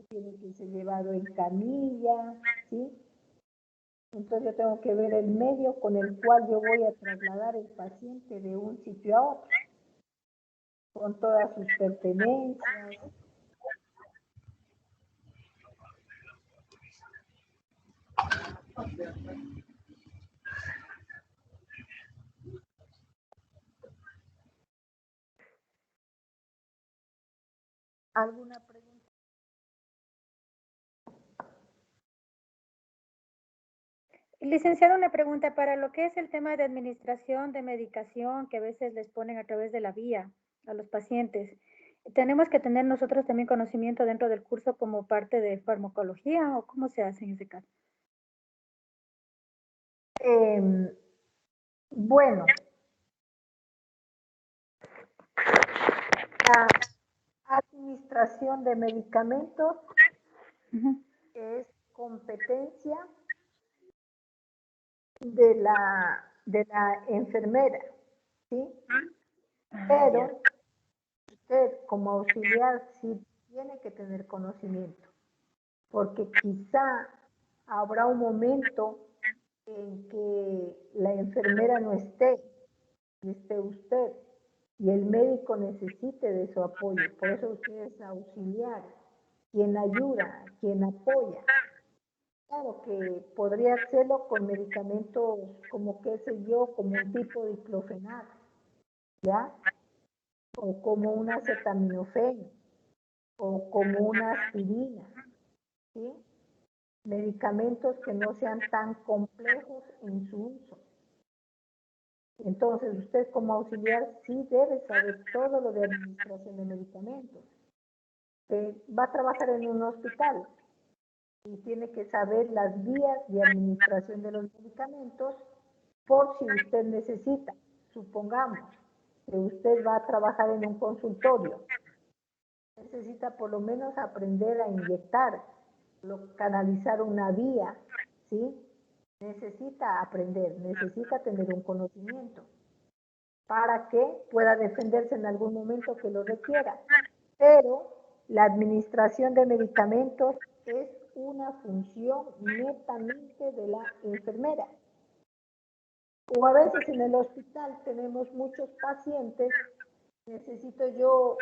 tiene que ser llevado en camilla, ¿sí? Entonces yo tengo que ver el medio con el cual yo voy a trasladar el paciente de un sitio a otro, con todas sus pertenencias. Licenciado, una pregunta para lo que es el tema de administración de medicación que a veces les ponen a través de la vía a los pacientes. ¿Tenemos que tener nosotros también conocimiento dentro del curso como parte de farmacología o cómo se hace en ese caso? Bueno, la administración de medicamentos es competencia de la enfermera, ¿sí? Pero usted como auxiliar sí tiene que tener conocimiento, porque quizá habrá un momento en que la enfermera no esté, y esté usted, y el médico necesite de su apoyo. Por eso usted es auxiliar, quien ayuda, quien apoya. Claro que podría hacerlo con medicamentos como, qué sé yo, como un tipo de diclofenac, ¿ya? O como un acetaminofén, o como una aspirina, ¿sí? Medicamentos que no sean tan complejos en su uso. Entonces, usted como auxiliar sí debe saber todo lo de administración de medicamentos. Va a trabajar en un hospital y tiene que saber las vías de administración de los medicamentos por si usted necesita. Supongamos que usted va a trabajar en un consultorio. Necesita por lo menos aprender a inyectar, canalizar una vía, ¿sí? Necesita aprender, necesita tener un conocimiento para que pueda defenderse en algún momento que lo requiera. Pero la administración de medicamentos es una función netamente de la enfermera. O a veces en el hospital tenemos muchos pacientes, necesito yo,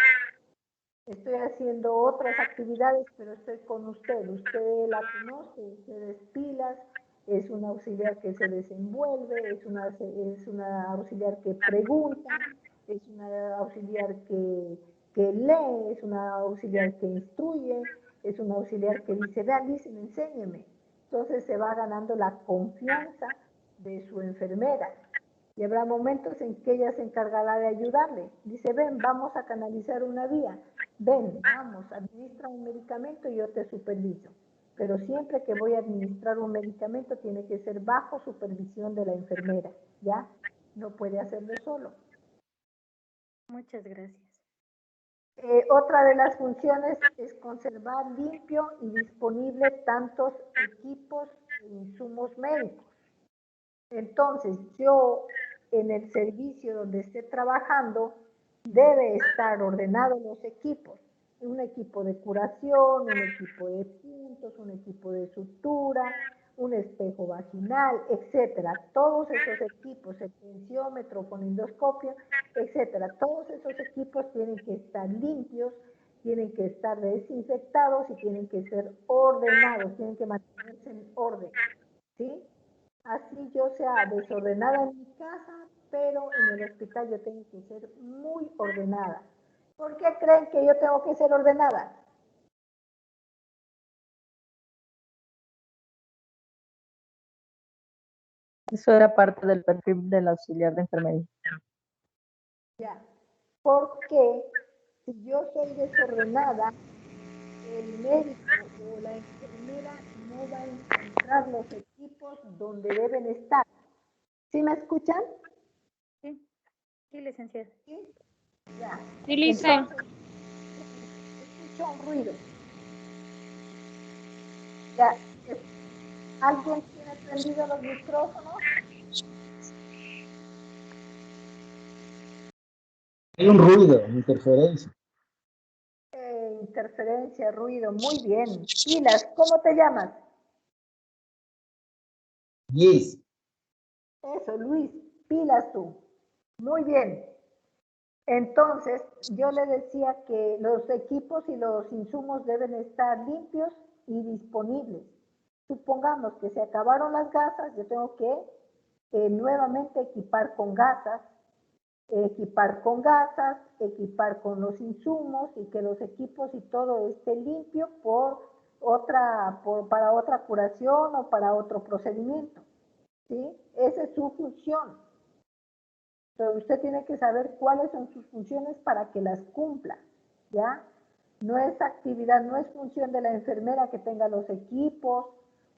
estoy haciendo otras actividades, pero estoy con usted la conoce, usted es Pilas, es una auxiliar que se desenvuelve, es una auxiliar que pregunta, es una auxiliar que lee, es una auxiliar que instruye, es una auxiliar que dice, vean, dicen, enséñeme. Entonces se va ganando la confianza de su enfermera. Y habrá momentos en que ella se encargará de ayudarle. Dice, ven, vamos a canalizar una vía. Ven, vamos, administra un medicamento y yo te superviso. Pero siempre que voy a administrar un medicamento tiene que ser bajo supervisión de la enfermera, ¿ya? No puede hacerlo solo. Muchas gracias. Otra de las funciones es conservar limpio y disponible tantos equipos e insumos médicos. Entonces, yo en el servicio donde esté trabajando, debe estar ordenado los equipos. Un equipo de curación, un equipo de puntos, un equipo de sutura, un espejo vaginal, etcétera. Todos esos equipos, el tensiómetro con endoscopio, etcétera. Todos esos equipos tienen que estar limpios, tienen que estar desinfectados y tienen que ser ordenados, tienen que mantenerse en orden, ¿sí? Así yo sea desordenada en mi casa, pero en el hospital yo tengo que ser muy ordenada. ¿Por qué creen que yo tengo que ser ordenada? Eso era parte del perfil del auxiliar de enfermería. Ya, porque si yo soy desordenada, el médico o la enfermera no va a encontrar los equipos donde deben estar. ¿Sí me escuchan? Sí, sí, licenciada. ¿Sí? Ya. Sí, Lisa. Entonces, escucho un ruido. Ya. ¿Alguien tiene prendido los micrófonos? Hay un ruido, interferencia. Interferencia, ruido, muy bien. Pilas, ¿cómo te llamas? Yes. Eso, Luis, pilas tú. Muy bien. Entonces, yo le decía que los equipos y los insumos deben estar limpios y disponibles. Supongamos que se acabaron las gasas, yo tengo que nuevamente equipar con gasas, equipar con los insumos y que los equipos y todo esté limpio para otra curación o para otro procedimiento. ¿sí? Esa es su función. Entonces usted tiene que saber cuáles son sus funciones para que las cumpla, ¿ya? No es actividad, no es función de la enfermera que tenga los equipos,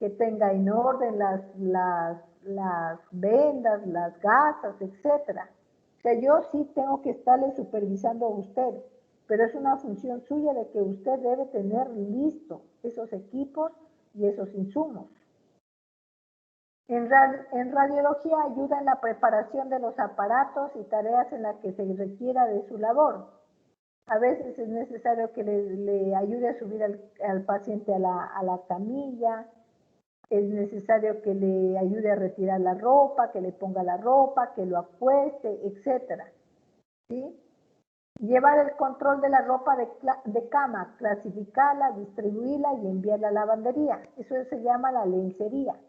que tenga en orden las vendas, las gasas, etcétera. O sea, yo sí tengo que estarle supervisando a usted, pero es una función suya de que usted debe tener listo esos equipos y esos insumos. En radiología ayuda en la preparación de los aparatos y tareas en las que se requiera de su labor. A veces es necesario que le ayude a subir al paciente a la camilla, es necesario que le ayude a retirar la ropa, que le ponga la ropa, que lo acueste, etcétera, ¿sí? Llevar el control de la ropa de cama, clasificarla, distribuirla y enviarla a la lavandería. Eso se llama la lencería.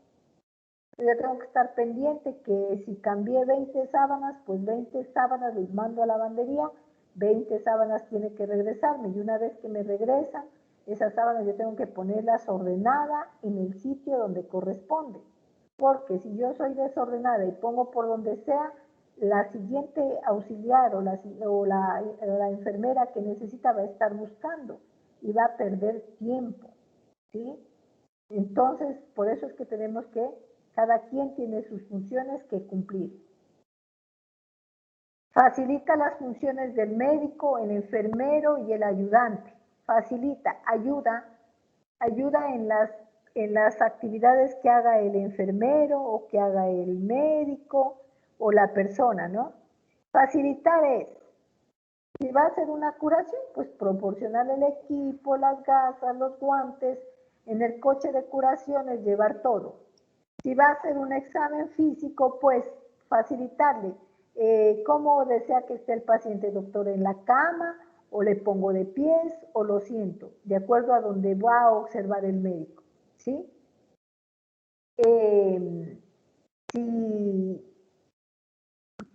Yo tengo que estar pendiente que si cambié 20 sábanas, pues 20 sábanas les mando a la lavandería, 20 sábanas tiene que regresarme y una vez que me regresan, esas sábanas yo tengo que ponerlas ordenadas en el sitio donde corresponde. Porque si yo soy desordenada y pongo por donde sea, la siguiente auxiliar o la enfermera que necesita va a estar buscando y va a perder tiempo, ¿sí? Entonces, por eso es que tenemos que, cada quien tiene sus funciones que cumplir. Facilita las funciones del médico, el enfermero y el ayudante. Facilita, ayuda en las actividades que haga el enfermero o que haga el médico o la persona, ¿no? Facilitar es, si va a hacer una curación, pues proporcionar el equipo, las gasas, los guantes, en el coche de curaciones llevar todo. Si va a hacer un examen físico, pues facilitarle. ¿Cómo desea que esté el paciente, doctor? ¿En la cama o le pongo de pies o lo siento? De acuerdo a donde va a observar el médico, ¿sí?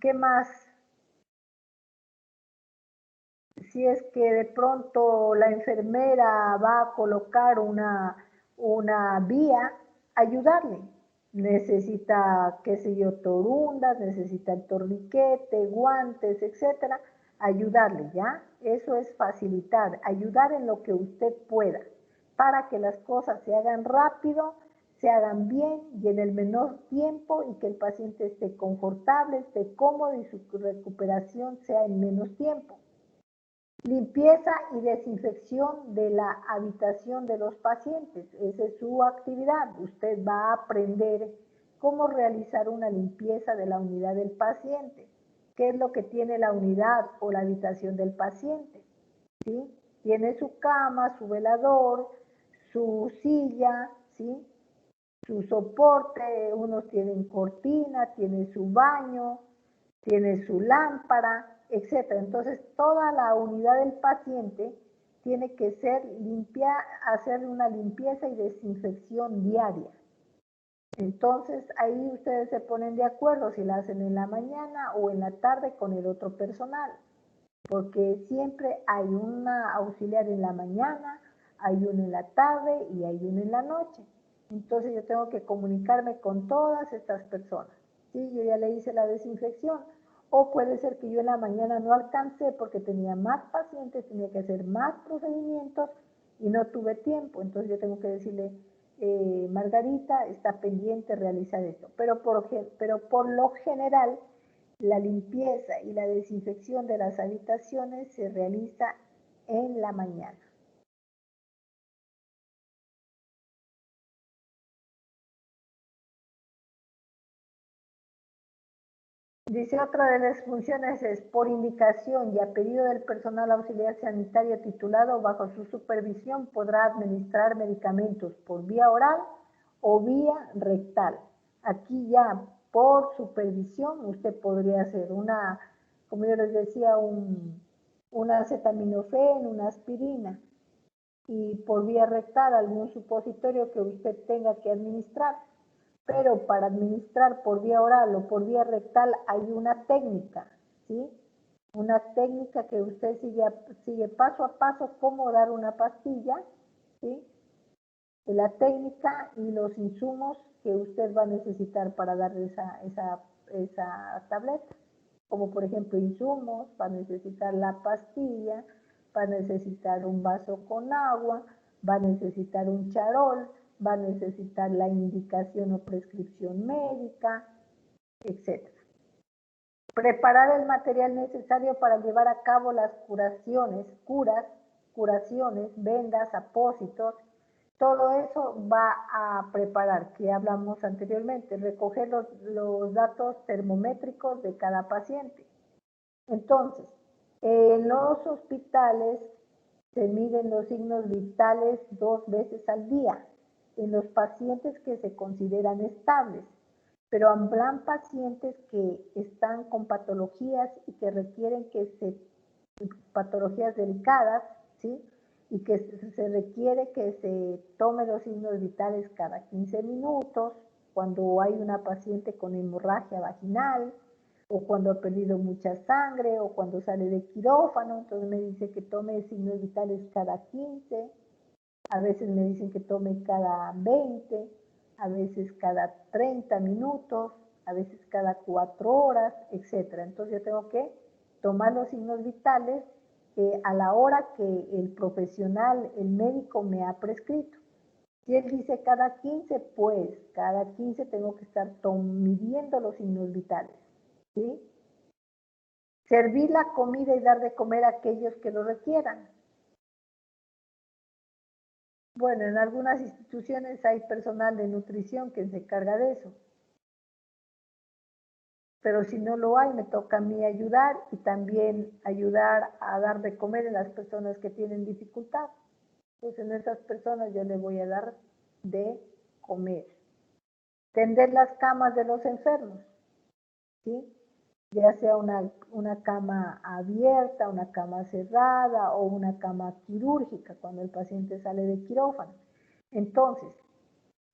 ¿Qué más? Si es que de pronto la enfermera va a colocar una vía, ayudarle. Necesita, qué sé yo, torundas, necesita el torniquete, guantes, etcétera, ayudarle, ¿ya? Eso es facilitar, ayudar en lo que usted pueda, para que las cosas se hagan rápido, se hagan bien y en el menor tiempo y que el paciente esté confortable, esté cómodo y su recuperación sea en menos tiempo. Limpieza y desinfección de la habitación de los pacientes. Esa es su actividad. Usted va a aprender cómo realizar una limpieza de la unidad del paciente. ¿Qué es lo que tiene la unidad o la habitación del paciente? ¿Sí? Tiene su cama, su velador, su silla, ¿sí? Su soporte. Unos tienen cortina, tiene su baño, tiene su lámpara, etcétera. Entonces, toda la unidad del paciente tiene que ser limpia, hacer una limpieza y desinfección diaria. Entonces, ahí ustedes se ponen de acuerdo si la hacen en la mañana o en la tarde con el otro personal, porque siempre hay una auxiliar en la mañana, hay uno en la tarde y hay uno en la noche. Entonces, yo tengo que comunicarme con todas estas personas. Sí, yo ya le hice la desinfección. O puede ser que yo en la mañana no alcancé porque tenía más pacientes, tenía que hacer más procedimientos y no tuve tiempo. Entonces yo tengo que decirle, Margarita, está pendiente realizar esto. Pero por lo general, la limpieza y la desinfección de las habitaciones se realiza en la mañana. Dice, otra de las funciones es por indicación y a pedido del personal auxiliar sanitario titulado bajo su supervisión podrá administrar medicamentos por vía oral o vía rectal. Aquí ya por supervisión usted podría hacer como yo les decía, una acetaminofén, una aspirina, y por vía rectal algún supositorio que usted tenga que administrar. Pero para administrar por vía oral o por vía rectal hay una técnica, ¿sí? Una técnica que usted sigue paso a paso cómo dar una pastilla, ¿sí? la técnica y los insumos que usted va a necesitar para darle esa tableta. Como por ejemplo insumos, va a necesitar la pastilla, va a necesitar un vaso con agua, va a necesitar un charol, va a necesitar la indicación o prescripción médica, etc. Preparar el material necesario para llevar a cabo las curaciones, vendas, apósitos, todo eso va a preparar, que hablamos anteriormente, recoger los datos termométricos de cada paciente. Entonces, en los hospitales se miden los signos vitales 2 veces al día en los pacientes que se consideran estables, pero habrán pacientes que están con patologías y que requieren patologías delicadas, ¿sí? Y que se requiere que se tome los signos vitales cada 15 minutos, cuando hay una paciente con hemorragia vaginal, o cuando ha perdido mucha sangre, o cuando sale de quirófano, entonces me dice que tome signos vitales cada 15, a veces me dicen que tome cada 20, a veces cada 30 minutos, a veces cada 4 horas, etc. Entonces yo tengo que tomar los signos vitales a la hora que el profesional, el médico me ha prescrito. Si él dice cada 15, pues cada 15 tengo que estar midiendo los signos vitales, ¿sí? Servir la comida y dar de comer a aquellos que lo requieran. Bueno, en algunas instituciones hay personal de nutrición que se encarga de eso. Pero si no lo hay, me toca a mí ayudar y también ayudar a dar de comer a las personas que tienen dificultad. Entonces, en esas personas yo le voy a dar de comer. Tender las camas de los enfermos, ¿sí? Ya sea una cama abierta, una cama cerrada o una cama quirúrgica cuando el paciente sale de quirófano. Entonces,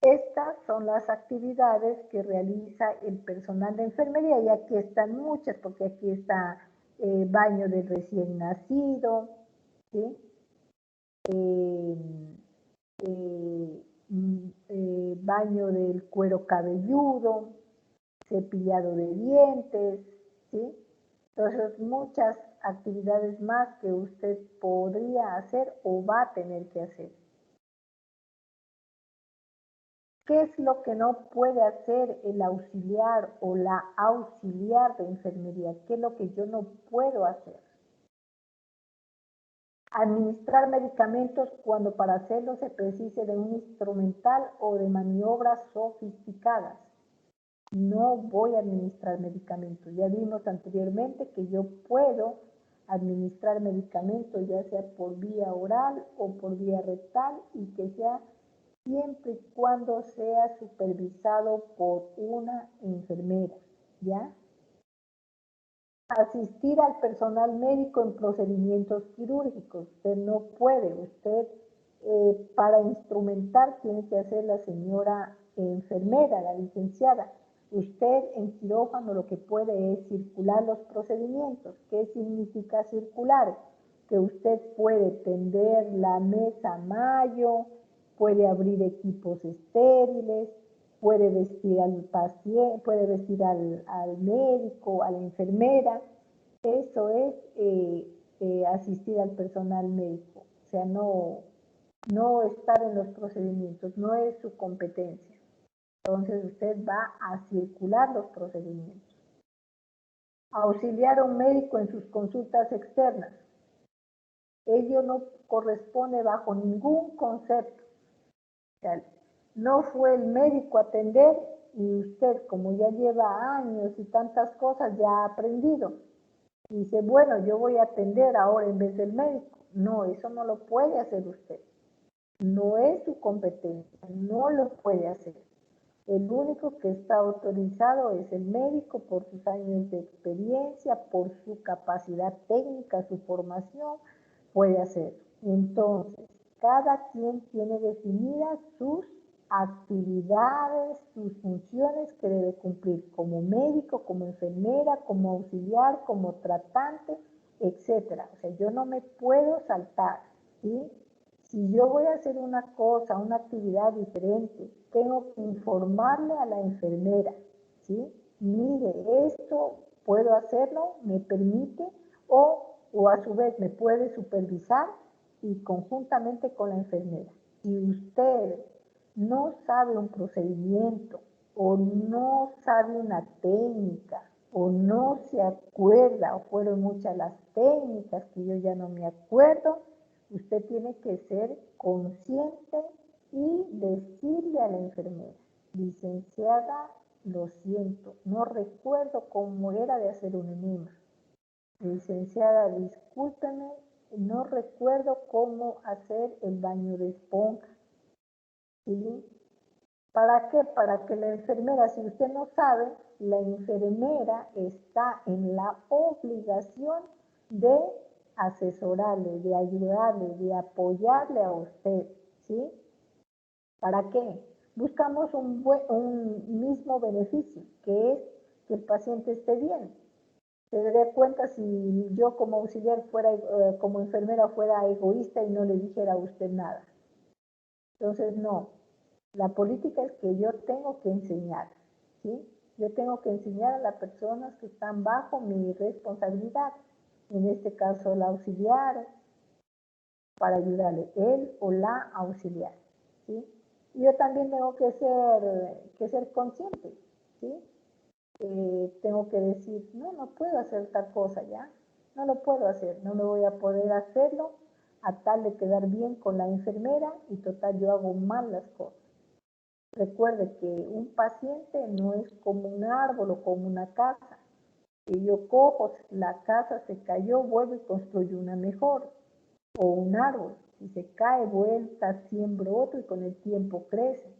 estas son las actividades que realiza el personal de enfermería, y aquí están muchas, porque aquí está baño del recién nacido, ¿sí? Baño del cuero cabelludo, cepillado de dientes, ¿sí? Entonces, muchas actividades más que usted podría hacer o va a tener que hacer. ¿Qué es lo que no puede hacer el auxiliar o la auxiliar de enfermería? ¿Qué es lo que yo no puedo hacer? Administrar medicamentos cuando para hacerlo se precise de un instrumental o de maniobras sofisticadas. No voy a administrar medicamentos. Ya vimos anteriormente que yo puedo administrar medicamentos, ya sea por vía oral o por vía rectal, y que sea siempre y cuando sea supervisado por una enfermera, ¿ya? Asistir al personal médico en procedimientos quirúrgicos. Usted no puede, para instrumentar tiene que hacer la señora enfermera, la licenciada. Usted en quirófano lo que puede es circular los procedimientos. ¿Qué significa circular? Que usted puede tender la mesa mayo, puede abrir equipos estériles, puede vestir al paciente, puede vestir al médico, a la enfermera. Eso es asistir al personal médico. O sea, no estar en los procedimientos, no es su competencia. Entonces usted va a circular los procedimientos. Auxiliar a un médico en sus consultas externas. Ello no corresponde bajo ningún concepto. O sea, no fue el médico a atender y usted, como ya lleva años y tantas cosas, ya ha aprendido. Dice, bueno, yo voy a atender ahora en vez del médico. No, eso no lo puede hacer usted. No es su competencia, no lo puede hacer. El único que está autorizado es el médico por sus años de experiencia, por su capacidad técnica, su formación, puede hacer. Entonces, cada quien tiene definidas sus actividades, sus funciones que debe cumplir como médico, como enfermera, como auxiliar, como tratante, etc. O sea, yo no me puedo saltar, ¿sí? Si yo voy a hacer una cosa, una actividad diferente, tengo que informarle a la enfermera, ¿sí? Mire, esto puedo hacerlo, me permite, o a su vez me puede supervisar y conjuntamente con la enfermera. Si usted no sabe un procedimiento o no sabe una técnica o no se acuerda o fueron muchas las técnicas que yo ya no me acuerdo, usted tiene que ser consciente y decirle a la enfermera, licenciada, lo siento, no recuerdo cómo era de hacer un enema. Licenciada, discúlpeme, no recuerdo cómo hacer el baño de esponja. ¿Sí? ¿Para qué? Para que la enfermera, si usted no sabe, la enfermera está en la obligación de asesorarle, de ayudarle, de apoyarle a usted, ¿sí? ¿Para qué? Buscamos un mismo beneficio, que es que el paciente esté bien. Se daría cuenta si yo como auxiliar fuera, como enfermera fuera egoísta y no le dijera a usted nada. Entonces, no. La política es que yo tengo que enseñar, ¿sí? Yo tengo que enseñar a las personas que están bajo mi responsabilidad, en este caso la auxiliar, para ayudarle, él o la auxiliar, ¿sí? Y yo también tengo que ser consciente, ¿sí? Tengo que decir, no puedo hacer tal cosa ya, no lo puedo hacer, no me voy a poder hacerlo a tal de quedar bien con la enfermera y total yo hago mal las cosas. Recuerde que un paciente no es como un árbol o como una casa. Si yo cojo, la casa se cayó, vuelvo y construyo una mejor. O un árbol, si se cae, vuelta, siembro otro y con el tiempo crece.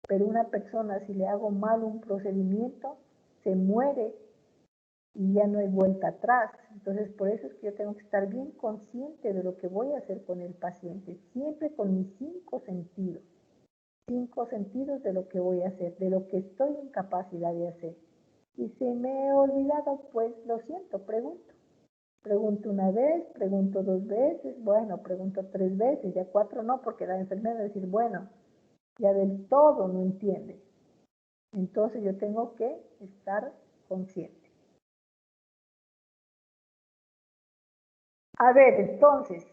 Pero una persona, si le hago mal un procedimiento, se muere y ya no hay vuelta atrás. Entonces, por eso es que yo tengo que estar bien consciente de lo que voy a hacer con el paciente, siempre con mis 5 sentidos. 5 sentidos de lo que voy a hacer, de lo que estoy en capacidad de hacer. Y si me he olvidado, pues lo siento, pregunto. Pregunto una vez, pregunto 2 veces, bueno, pregunto 3 veces, ya 4 no, porque la enfermera va a decir, bueno, ya del todo no entiende. Entonces yo tengo que estar consciente. A ver, entonces,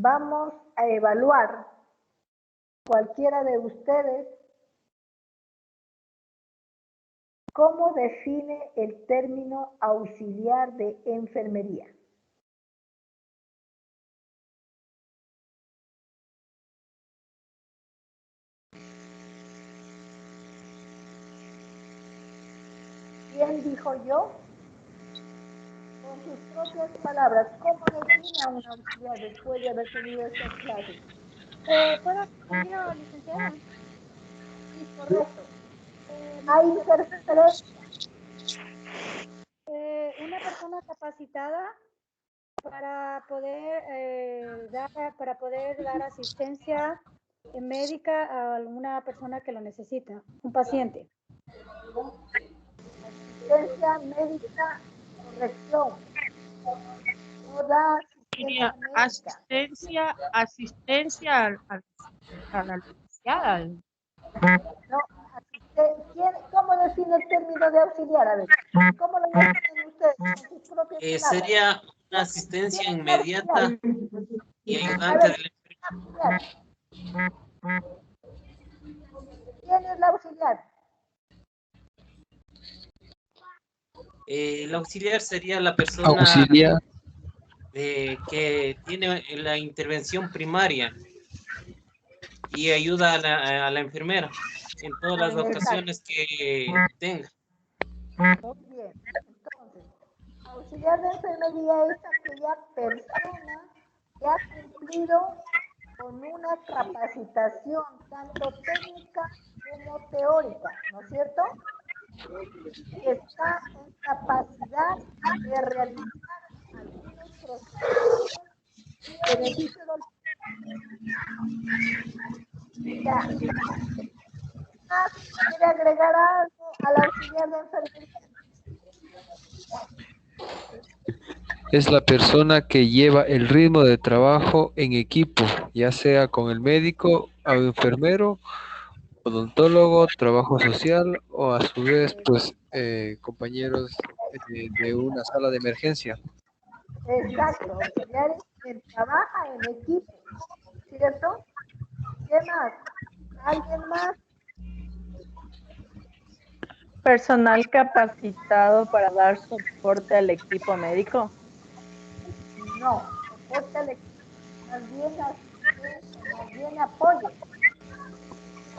vamos a evaluar cualquiera de ustedes cómo define el término auxiliar de enfermería. ¿Quién dijo yo? Con sus propias palabras, ¿cómo define a un auxiliar después de haber tenido estas clases? ¿Puedo decirlo, licenciada? Sí, correcto. Hay interferencia. Una persona capacitada para poder dar asistencia médica a alguna persona que lo necesita, un paciente. Asistencia médica, corrección. No da asistencia médica. Asistencia a la licenciada. No, ¿cómo define el término de auxiliar? A ver, ¿cómo lo definen ustedes con sus propias palabras? Sería una asistencia inmediata y ayudante de la enfermera. ¿Quién es la auxiliar? El auxiliar sería la persona que tiene la intervención primaria y ayuda a la enfermera en todas las ocasiones que tenga. Muy bien. Entonces, auxiliar de enfermería es aquella persona que ha cumplido con una capacitación tanto técnica como teórica, ¿no es cierto? Que está en capacidad de realizar algunos procedimientos en beneficio del ya. ¿Quiere agregar algo al auxiliar de enfermería? Es la persona que lleva el ritmo de trabajo en equipo, ya sea con el médico o enfermero, odontólogo, trabajo social o a su vez, pues, compañeros de una sala de emergencia. Exacto, auxiliares que trabaja en equipo, ¿cierto? ¿Qué más? ¿Alguien más? Personal capacitado para dar soporte al equipo médico. No, soporte al equipo, más bien asistencia, más bien apoyo.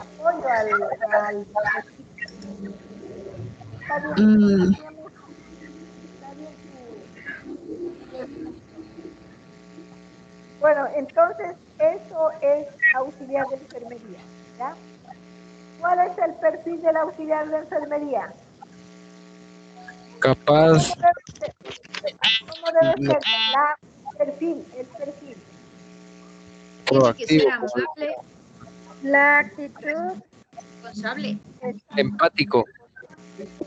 Apoyo al equipo. Está bien, está bien tu expresión. Bueno, entonces eso es auxiliar de enfermería, ¿ya? ¿Cuál es el perfil del auxiliar de enfermería? Capaz. ¿Cómo debe ser? El perfil. Tiene que ser Proactivo, amable, La actitud. responsable. empático,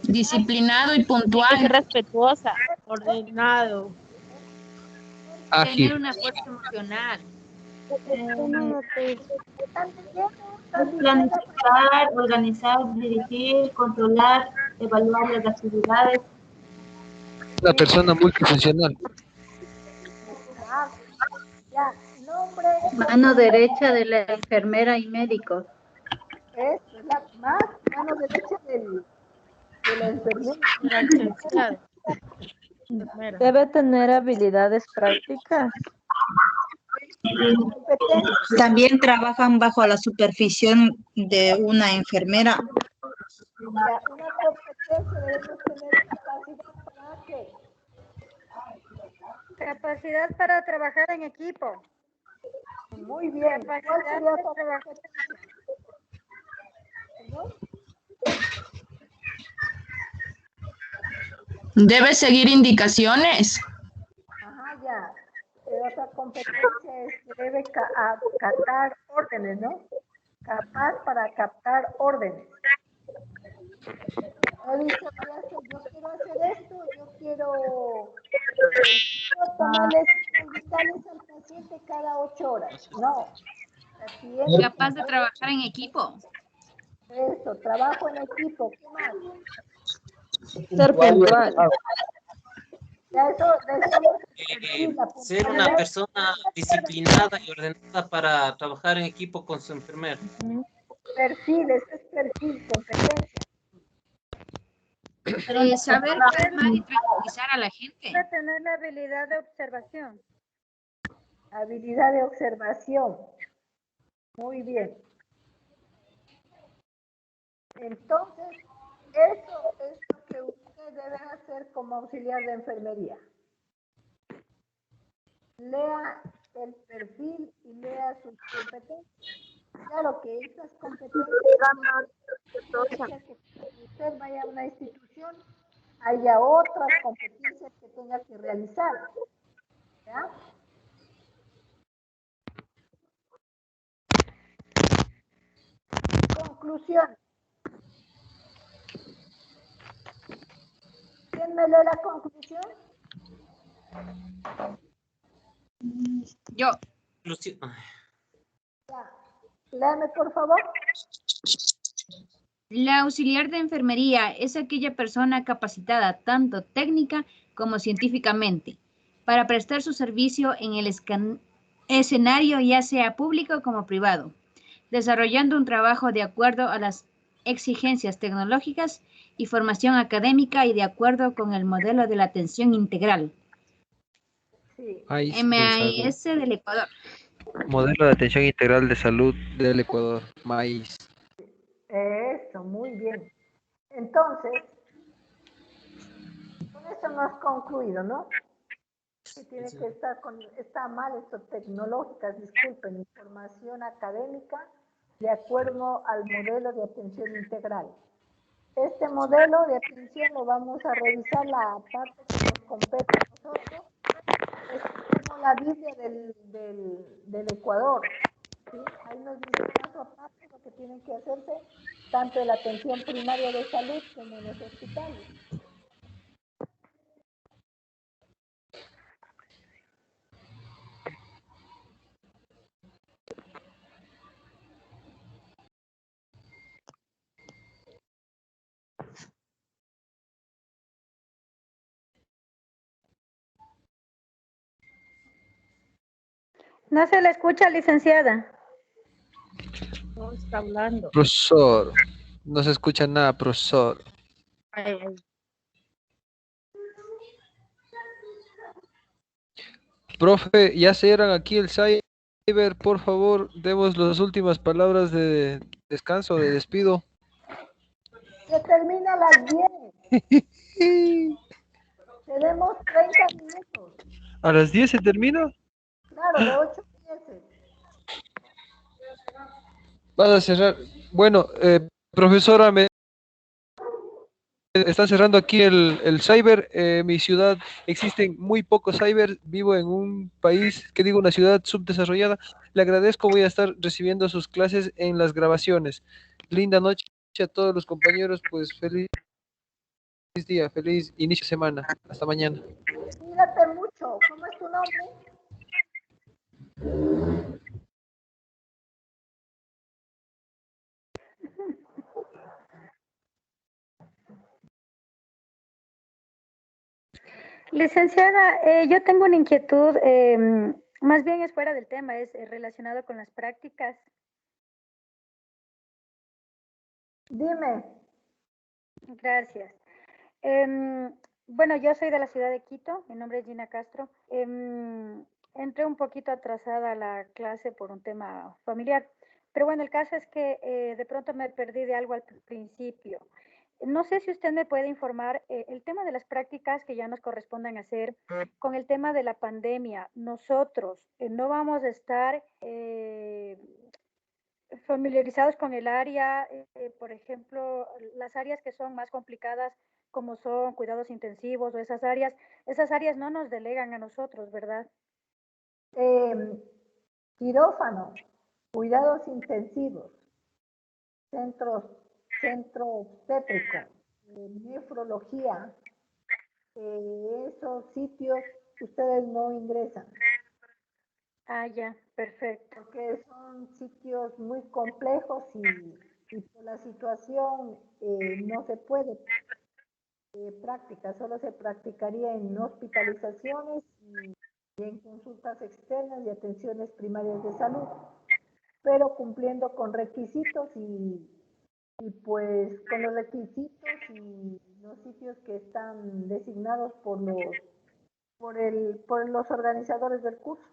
disciplinado y puntual, Es respetuosa. Ordenado. ágil, Tener una fuerza emocional. Planificar, organizar, dirigir, controlar, evaluar las actividades. una persona multifuncional. Ya, nombre. Mano derecha de la enfermera y médicos. Esto es la mano derecha de la enfermera. La licenciada. Debe tener habilidades prácticas. También trabajan bajo la supervisión de una enfermera. Ya, una competencia debemos tener capacidad para qué. Capacidad para trabajar en equipo. Muy bien. ¿Cuál sería tu competencia? ¿Perdón? debe seguir indicaciones, Ajá, ya. Otra competencia es que debe captar órdenes, ¿no? Capaz para captar órdenes. No dice, yo quiero hacer esto, yo quiero tomarles, indicarles al paciente cada 8 horas. No. Capaz de trabajar en equipo. Eso, trabajo en equipo. ¿Qué más? Ser puntual. Ya eso decimos Ser una persona disciplinada y ordenada para trabajar en equipo con su enfermero. Perfil, ese es perfil, competencia. Saber calmar y tranquilizar a la gente. Debe tener la habilidad de observación. Habilidad de observación. Muy bien. Entonces, eso es lo que usted debe hacer como auxiliar de enfermería. Lea el perfil y lea sus competencias. Claro que estas competencias que usted vaya a una institución, haya otras competencias que tenga que realizar. ¿Ya? Conclusión. ¿Quién me lee la conclusión? Yo. Ya. Léame, por favor. La auxiliar de enfermería es aquella persona capacitada tanto técnica como científicamente para prestar su servicio en el escenario ya sea público como privado, desarrollando un trabajo de acuerdo a las exigencias tecnológicas y formación académica y de acuerdo con el modelo de la atención integral. Sí. MAIS del Ecuador. Modelo de atención integral de salud del Ecuador, MAIS. Eso, muy bien. Entonces, con esto no has concluido, ¿no? Que tiene que estar está mal esto tecnológicas, disculpen, información académica de acuerdo al modelo de atención integral. Este modelo de atención lo vamos a revisar la parte que nos compete a nosotros. Es como la Biblia del Ecuador. ¿Sí? Ahí nos dice paso a paso lo que tienen que hacerse tanto en la atención primaria de salud como en los hospitales. No se le escucha, licenciada. No está hablando. Profesor, no se escucha nada, profesor. Ay, ay. Profe, ya cierran aquí el cyber, por favor, demos las últimas palabras de descanso, de despido. Se termina a las 10. Tenemos 30 minutos. ¿A las 10 se termina? Claro, de 8 a 10. Vas a cerrar. Bueno, profesora, me están cerrando aquí el cyber. Mi ciudad existen muy pocos cyber. Vivo en un país, que digo, una ciudad subdesarrollada. Le agradezco, voy a estar recibiendo sus clases en las grabaciones. Linda noche a todos los compañeros. Pues feliz día, feliz inicio de semana. Hasta mañana. Cuídate mucho. ¿Cómo es tu nombre? Licenciada, yo tengo una inquietud, más bien es fuera del tema, es relacionado con las prácticas. Dime. Gracias. Bueno, yo soy de la ciudad de Quito, mi nombre es Gina Castro. Entré un poquito atrasada a la clase por un tema familiar, pero bueno, el caso es que de pronto me perdí de algo al principio. No sé si usted me puede informar el tema de las prácticas que ya nos correspondan hacer con el tema de la pandemia. Nosotros no vamos a estar familiarizados con el área, por ejemplo, las áreas que son más complicadas, como son cuidados intensivos o esas áreas no nos delegan a nosotros, ¿verdad? Quirófano, cuidados intensivos, centro obstétrico, nefrología, esos sitios ustedes no ingresan. Ah, ya, perfecto. Porque son sitios muy complejos y por la situación no se puede práctica, solo se practicaría en hospitalizaciones y en consultas externas y atenciones primarias de salud, pero cumpliendo con requisitos y pues con los requisitos y los sitios que están designados por los organizadores del curso.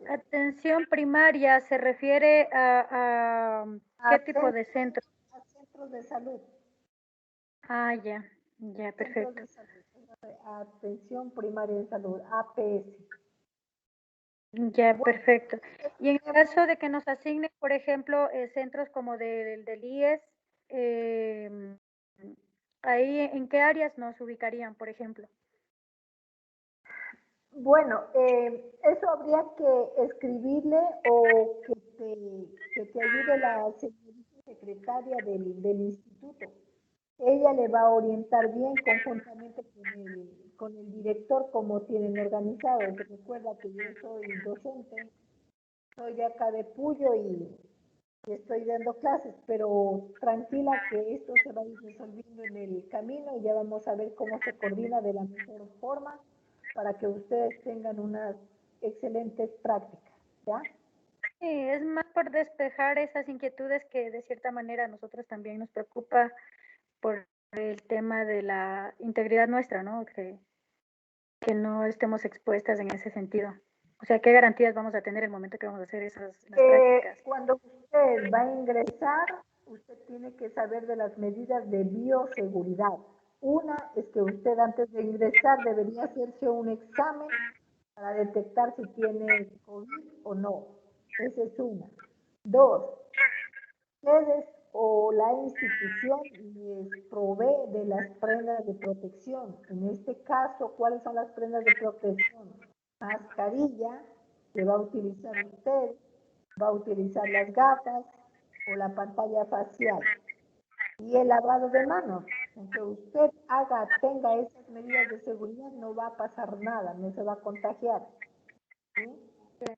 Atención primaria se refiere a ¿qué tipo de centro? A centros de salud. Ah, ya, ya, perfecto. Atención primaria de salud, APS. Ya, perfecto. Y en caso de que nos asignen, por ejemplo, centros como del IES, ahí, ¿en qué áreas nos ubicarían, por ejemplo? Bueno, eso habría que escribirle o que te ayude la señorita secretaria del instituto. Ella le va a orientar bien conjuntamente con el director cómo tienen organizado. Recuerda que yo soy docente, soy de acá de Puyo y estoy dando clases, pero tranquila que esto se va a ir resolviendo en el camino y ya vamos a ver cómo se coordina de la mejor forma para que ustedes tengan unas excelentes prácticas, ¿ya? Sí, es más por despejar esas inquietudes que de cierta manera a nosotros también nos preocupa por el tema de la integridad nuestra, ¿no? Que no estemos expuestas en ese sentido. O sea, ¿qué garantías vamos a tener el momento que vamos a hacer las prácticas? Cuando usted va a ingresar, usted tiene que saber de las medidas de bioseguridad. Una es que usted antes de ingresar debería hacerse un examen para detectar si tiene COVID o no. Esa es una. Dos, ustedes o la institución les provee de las prendas de protección. En este caso, ¿cuáles son las prendas de protección? Mascarilla, que va a utilizar usted, va a utilizar las gafas o la pantalla facial. Y el lavado de manos. Aunque usted tenga esas medidas de seguridad, no va a pasar nada, no se va a contagiar. ¿Sí?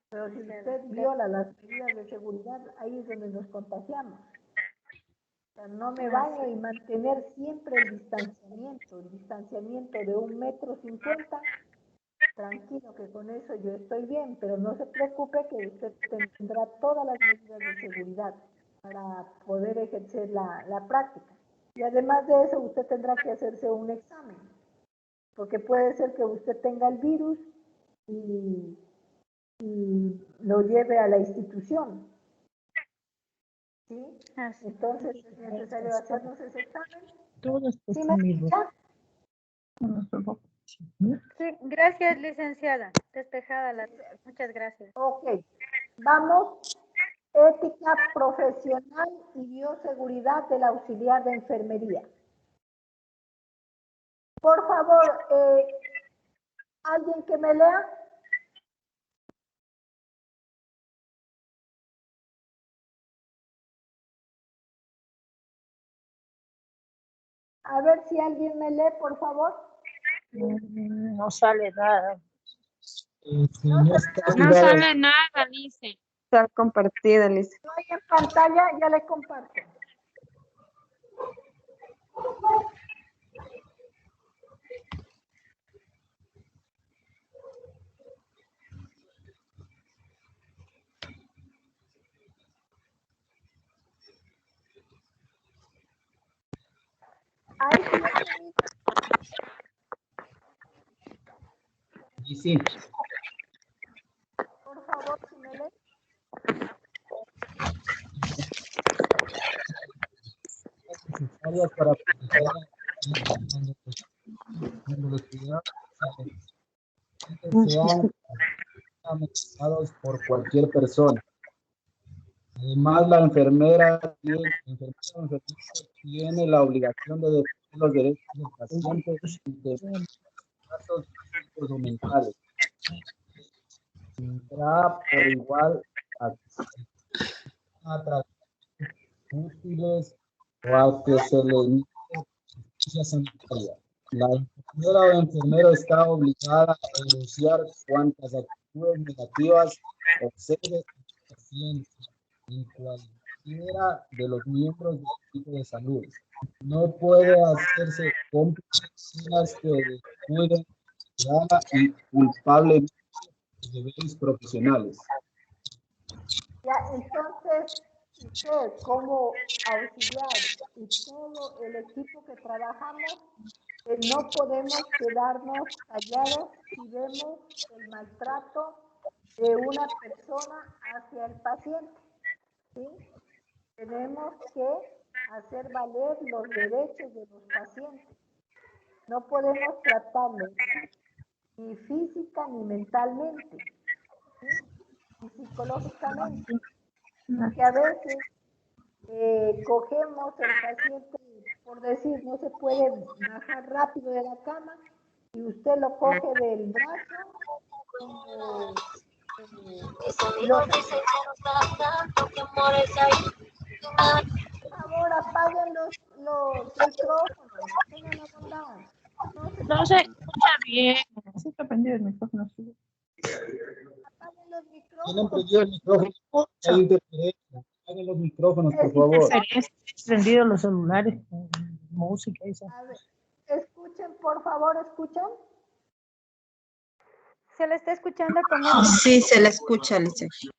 Pero si usted viola las medidas de seguridad, ahí es donde nos contagiamos. O sea, no me vaya y mantener siempre el distanciamiento de 1,50 m Tranquilo, que con eso yo estoy bien, pero no se preocupe que usted tendrá todas las medidas de seguridad para poder ejercer la práctica. Y además de eso, usted tendrá que hacerse un examen, porque puede ser que usted tenga el virus y lo lleve a la institución. ¿Sí? Entonces es necesario hacernos ese examen. ¿Sí me escucha? Sí, gracias, licenciada. Despejada muchas gracias. Ok, vamos. Ética profesional y bioseguridad del auxiliar de enfermería. Por favor, ¿alguien que me lea? A ver si alguien me lee, por favor. No sale nada. No sale nada, dice. Está compartida, Liz. No hay en pantalla, ya le comparto. Ahí Y sí, por favor, si me lee. necesarias para proteger cuando los cuidados sean amenazados por cualquier persona. Además, la enfermera tiene la obligación de defender los derechos del paciente de datos físicos o mentales. Tendrá por igual a tratamientos útiles o a que se le inicie asistencia sanitaria. La enfermera o enfermero está obligada a denunciar cuantas actitudes negativas observe el paciente en cualquiera de los miembros del equipo de salud. No puede hacerse cómplice de personas que descuiden y culpablemente de deberes profesionales. Ya, entonces, usted como auxiliar y todo el equipo que trabajamos, no podemos quedarnos callados si vemos el maltrato de una persona hacia el paciente. ¿Sí? Tenemos que hacer valer los derechos de los pacientes. No podemos tratarlos ni física ni mentalmente, ¿sí? Ni psicológicamente. Porque a veces cogemos el paciente, por decir, no se puede bajar rápido de la cama y usted lo coge del brazo como por favor, apaguen los micrófonos, tengan la bondad. No se escucha bien. Sí, está prendido el micrófono. Apaguen los Tienen micrófonos. prendido el micrófono. Hay interferencia. Apaguen los micrófonos, por favor. Interferencia, prendido los celulares, música y eso. A ver, escuchen, por favor, ¿escuchan? ¿Se le está escuchando con Sí, se la escucha, licenciada.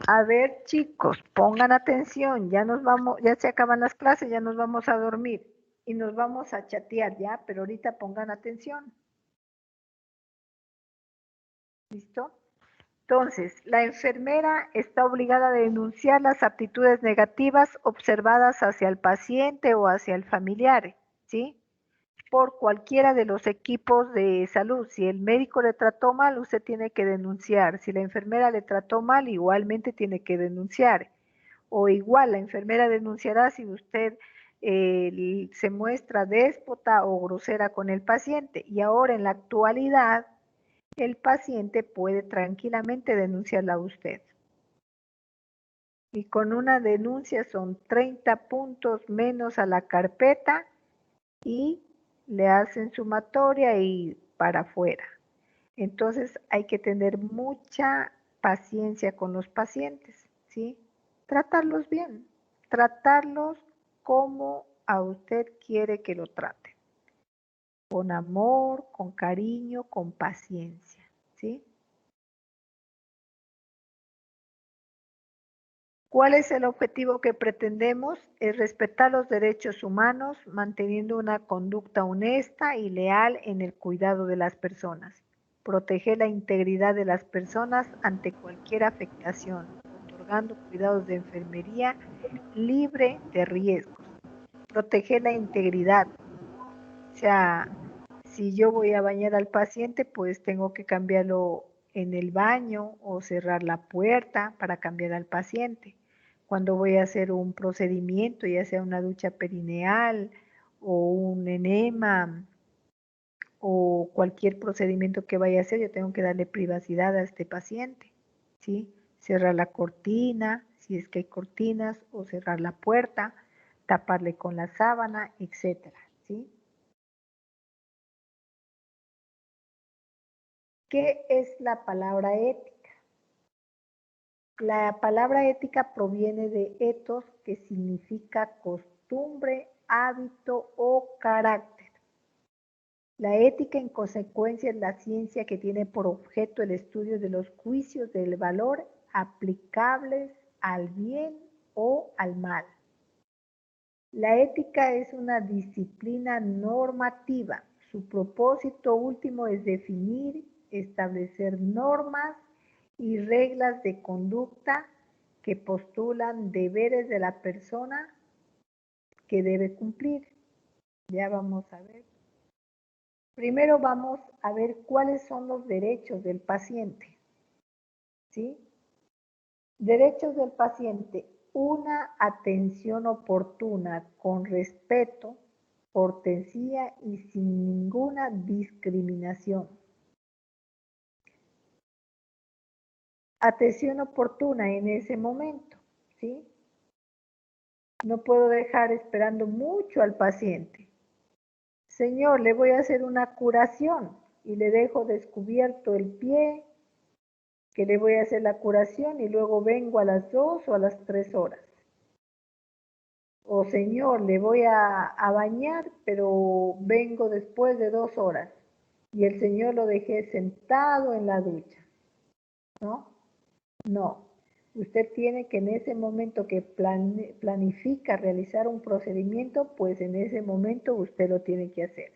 A ver, chicos, pongan atención, ya nos vamos, ya se acaban las clases, ya nos vamos a dormir y nos vamos a chatear ya, pero ahorita pongan atención. ¿Listo? Entonces, la enfermera está obligada a denunciar las actitudes negativas observadas hacia el paciente o hacia el familiar, ¿sí? Por cualquiera de los equipos de salud. Si el médico le trató mal, usted tiene que denunciar. Si la enfermera le trató mal, igualmente tiene que denunciar. O igual, la enfermera denunciará si usted se muestra déspota o grosera con el paciente. Y ahora, en la actualidad, el paciente puede tranquilamente denunciarla a usted. Y con una denuncia son 30 puntos menos a la carpeta y le hacen sumatoria y para afuera. Entonces hay que tener mucha paciencia con los pacientes, ¿sí? Tratarlos bien, tratarlos como a usted quiere que lo trate. con amor, con cariño, con paciencia, ¿sí? ¿Cuál es el objetivo que pretendemos? Es respetar los derechos humanos, manteniendo una conducta honesta y leal en el cuidado de las personas. Proteger la integridad de las personas ante cualquier afectación, otorgando cuidados de enfermería libre de riesgos. Proteger la integridad. O sea, si yo voy a bañar al paciente, pues tengo que cambiarlo en el baño o cerrar la puerta para cambiar al paciente. Cuando voy a hacer un procedimiento, ya sea una ducha perineal o un enema o cualquier procedimiento que vaya a hacer, yo tengo que darle privacidad a este paciente, ¿sí? Cerrar la cortina, si es que hay cortinas, o cerrar la puerta, taparle con la sábana, etcétera, ¿sí? ¿Qué es la palabra ética? La palabra ética proviene de ethos, que significa costumbre, hábito o carácter. La ética, en consecuencia, es la ciencia que tiene por objeto el estudio de los juicios del valor aplicables al bien o al mal. La ética es una disciplina normativa. Su propósito último es definir, establecer normas y reglas de conducta que postulan deberes de la persona que debe cumplir. Ya vamos a ver. Primero vamos a ver cuáles son los derechos del paciente. ¿Sí? Derechos del paciente. Una atención oportuna, con respeto, cortesía y sin ninguna discriminación. Atención oportuna en ese momento, ¿sí? No puedo dejar esperando mucho al paciente. Señor, le voy a hacer una curación y le dejo descubierto el pie, que le voy a hacer la curación y luego vengo a las 2 o a las 3 horas. O señor, le voy a bañar, pero vengo después de 2 horas. Y el señor lo dejé sentado en la ducha. ¿No? No. Usted tiene que en ese momento que planifica realizar un procedimiento, pues en ese momento usted lo tiene que hacer.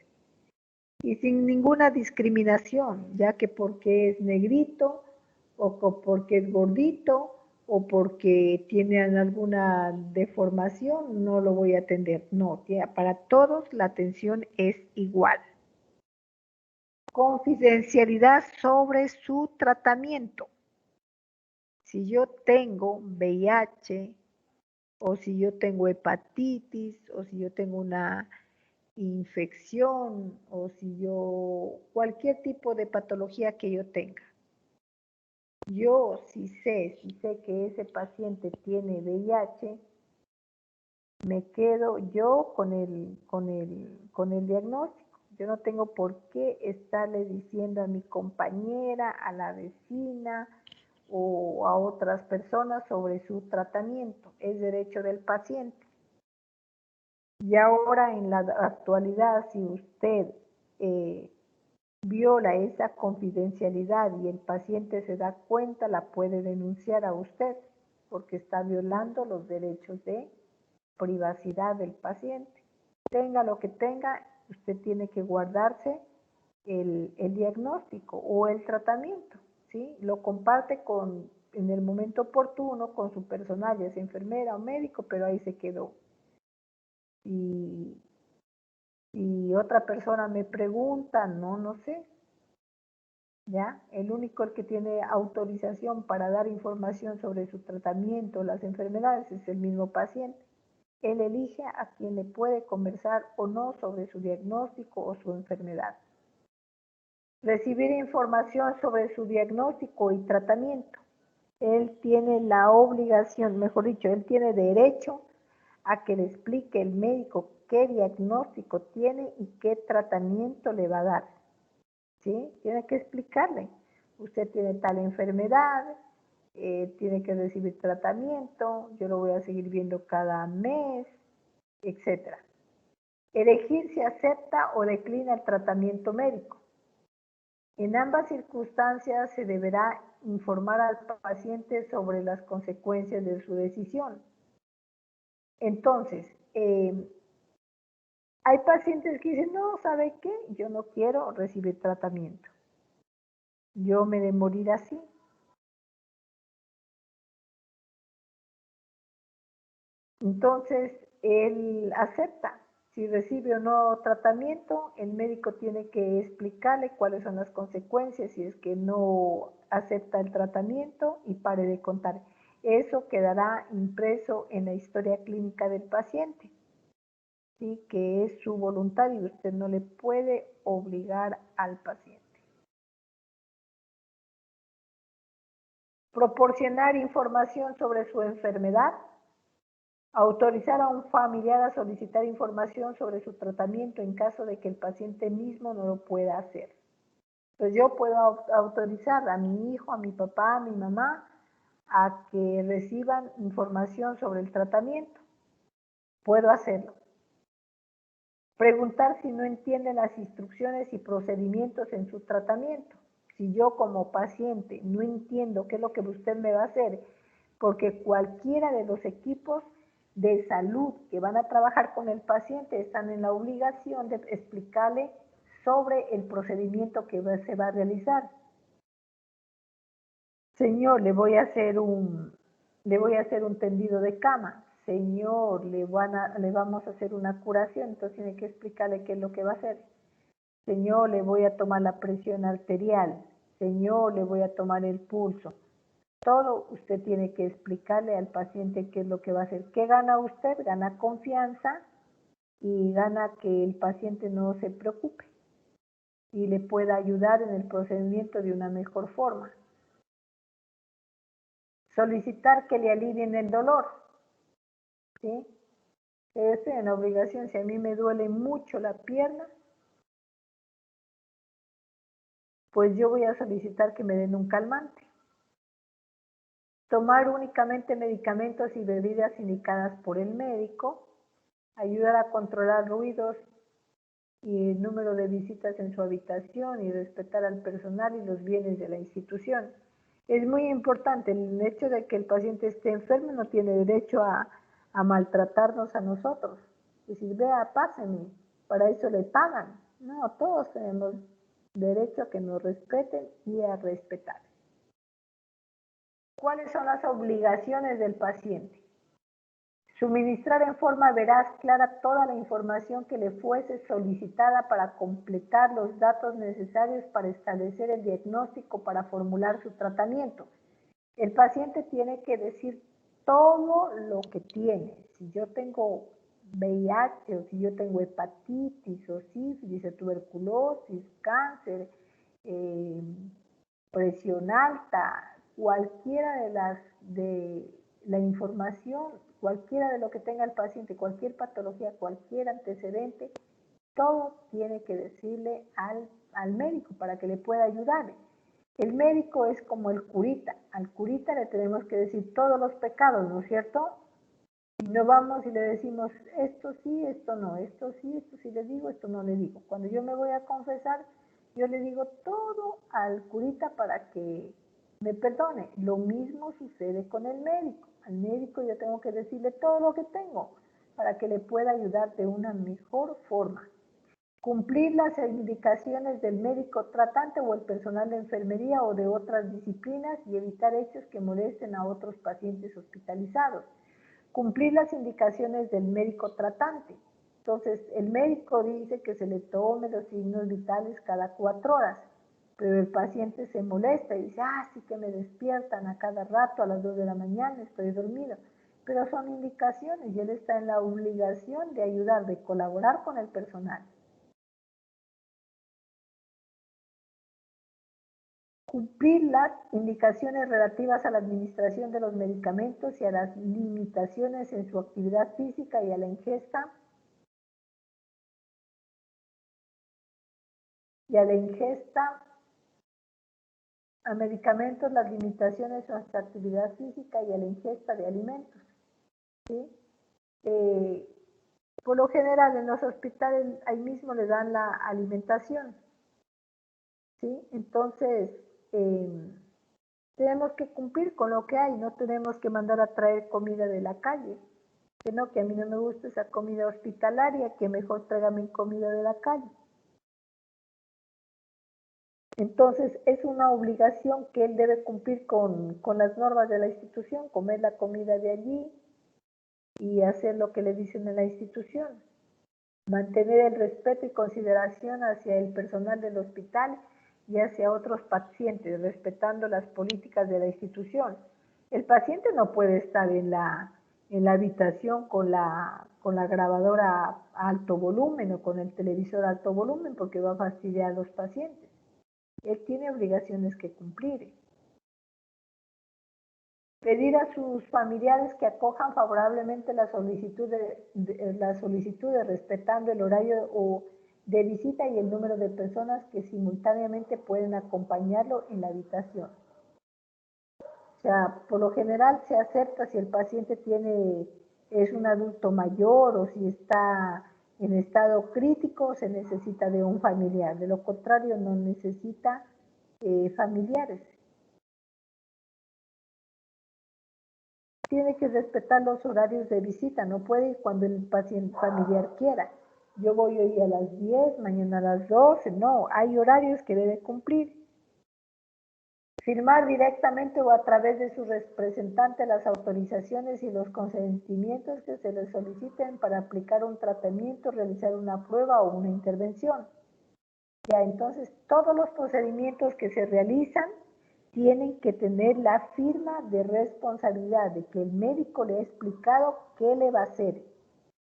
Y sin ninguna discriminación, ya que porque es negrito, o porque es gordito, o porque tiene alguna deformación, no lo voy a atender. No, para todos la atención es igual. Confidencialidad sobre su tratamiento. Si yo tengo VIH, o si yo tengo hepatitis, o si yo tengo una infección, o si yo, cualquier tipo de patología que yo tenga. Yo si sé que ese paciente tiene VIH, me quedo yo con el diagnóstico. Yo no tengo por qué estarle diciendo a mi compañera, a la vecina o a otras personas sobre su tratamiento. Es derecho del paciente. Y ahora en la actualidad, si usted viola esa confidencialidad y el paciente se da cuenta, la puede denunciar a usted porque está violando los derechos de privacidad del paciente. Tenga lo que tenga, usted tiene que guardarse el diagnóstico o el tratamiento, ¿sí? Lo comparte en el momento oportuno con su personal, ya sea enfermera o médico, pero ahí se quedó. Y otra persona me pregunta, no sé, ¿ya? El único que tiene autorización para dar información sobre su tratamiento, las enfermedades, es el mismo paciente. Él elige a quien le puede conversar o no sobre su diagnóstico o su enfermedad. Recibir información sobre su diagnóstico y tratamiento. Él tiene la obligación, mejor dicho, él tiene derecho a que le explique el médico qué diagnóstico tiene y qué tratamiento le va a dar. ¿Sí? Tiene que explicarle. Usted tiene tal enfermedad, tiene que recibir tratamiento, yo lo voy a seguir viendo cada mes, etc. Elegir si acepta o declina el tratamiento médico. En ambas circunstancias se deberá informar al paciente sobre las consecuencias de su decisión. Entonces, hay pacientes que dicen, no, ¿sabe qué? Yo no quiero recibir tratamiento. Yo me de morir así. Entonces, él acepta. Si recibe o no tratamiento, el médico tiene que explicarle cuáles son las consecuencias si es que no acepta el tratamiento y pare de contar. Eso quedará impreso en la historia clínica del paciente, ¿sí? Que es su voluntad y usted no le puede obligar al paciente. Proporcionar información sobre su enfermedad. Autorizar a un familiar a solicitar información sobre su tratamiento en caso de que el paciente mismo no lo pueda hacer. Entonces yo puedo autorizar a mi hijo, a mi papá, a mi mamá a que reciban información sobre el tratamiento. Puedo hacerlo. Preguntar si no entienden las instrucciones y procedimientos en su tratamiento. Si yo como paciente no entiendo qué es lo que usted me va a hacer, porque cualquiera de los equipos de salud que van a trabajar con el paciente están en la obligación de explicarle sobre el procedimiento que se va a realizar. Señor, le voy a hacer un tendido de cama. Señor, le vamos a hacer una curación, entonces tiene que explicarle qué es lo que va a hacer. Señor, le voy a tomar la presión arterial. Señor, le voy a tomar el pulso. Todo usted tiene que explicarle al paciente qué es lo que va a hacer. ¿Qué gana usted? Gana confianza y gana que el paciente no se preocupe y le pueda ayudar en el procedimiento de una mejor forma. Solicitar que le alivien el dolor. ¿Sí? Estoy en la obligación, si a mí me duele mucho la pierna, pues yo voy a solicitar que me den un calmante. Tomar únicamente medicamentos y bebidas indicadas por el médico, ayudar a controlar ruidos y el número de visitas en su habitación y respetar al personal y los bienes de la institución. Es muy importante, el hecho de que el paciente esté enfermo no tiene derecho a maltratarnos a nosotros. Es decir, vea, páseme, para eso le pagan. No, todos tenemos derecho a que nos respeten y a respetar. ¿Cuáles son las obligaciones del paciente? Suministrar en forma veraz, clara, toda la información que le fuese solicitada para completar los datos necesarios para establecer el diagnóstico para formular su tratamiento. El paciente tiene que decir todo lo que tiene. Si yo tengo VIH, o si yo tengo hepatitis, o sífilis, tuberculosis, cáncer, presión alta, cualquiera de la información, cualquiera de lo que tenga el paciente, cualquier patología, cualquier antecedente, todo tiene que decirle al médico para que le pueda ayudar. El médico es como el curita. Al curita le tenemos que decir todos los pecados, ¿no es cierto? Y no vamos y le decimos esto sí, esto no, esto sí le digo, esto no le digo. Cuando yo me voy a confesar, yo le digo todo al curita para que me perdone. Lo mismo sucede con el médico. Al médico yo tengo que decirle todo lo que tengo para que le pueda ayudar de una mejor forma. Cumplir las indicaciones del médico tratante o el personal de enfermería o de otras disciplinas y evitar hechos que molesten a otros pacientes hospitalizados. Cumplir las indicaciones del médico tratante. Entonces, el médico dice que se le tome los signos vitales cada 4 horas, pero el paciente se molesta y dice, sí que me despiertan a cada rato a las 2 de la mañana, estoy dormido. Pero son indicaciones y él está en la obligación de ayudar, de colaborar con el personal. Cumplir las indicaciones relativas a la administración de los medicamentos y a las limitaciones en su actividad física y a la ingesta a medicamentos, las limitaciones en su actividad física y a la ingesta de alimentos. ¿Sí? Por lo general en los hospitales ahí mismo le dan la alimentación, ¿sí? Entonces, tenemos que cumplir con lo que hay, no tenemos que mandar a traer comida de la calle, que no, que a mí no me gusta esa comida hospitalaria, que mejor tráigame comida de la calle. Entonces, es una obligación que él debe cumplir con las normas de la institución, comer la comida de allí y hacer lo que le dicen en la institución. Mantener el respeto y consideración hacia el personal del hospital y hacia otros pacientes, respetando las políticas de la institución. El paciente no puede estar en la habitación con la grabadora a alto volumen o con el televisor a alto volumen porque va a fastidiar a los pacientes. Él tiene obligaciones que cumplir. Pedir a sus familiares que acojan favorablemente la solicitud respetando el horario de visita y el número de personas que simultáneamente pueden acompañarlo en la habitación. O sea, por lo general se acepta si el paciente es un adulto mayor o si está en estado crítico, se necesita de un familiar. De lo contrario, no necesita familiares. Tiene que respetar los horarios de visita, no puede ir cuando el paciente familiar quiera. Yo voy hoy a las 10, mañana a las 12, no, hay horarios que debe cumplir. Firmar directamente o a través de su representante las autorizaciones y los consentimientos que se le soliciten para aplicar un tratamiento, realizar una prueba o una intervención. Ya, entonces, todos los procedimientos que se realizan tienen que tener la firma de responsabilidad de que el médico le ha explicado qué le va a hacer,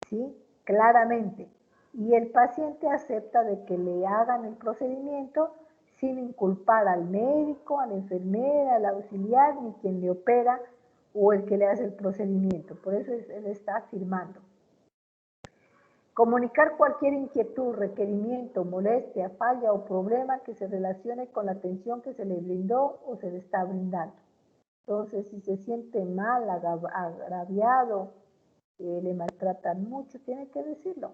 ¿sí? Claramente. Y el paciente acepta de que le hagan el procedimiento sin inculpar al médico, a la enfermera, al auxiliar, ni quien le opera o el que le hace el procedimiento. Por eso él está firmando. Comunicar cualquier inquietud, requerimiento, molestia, falla o problema que se relacione con la atención que se le brindó o se le está brindando. Entonces, si se siente mal, agraviado, le maltratan mucho, tiene que decirlo.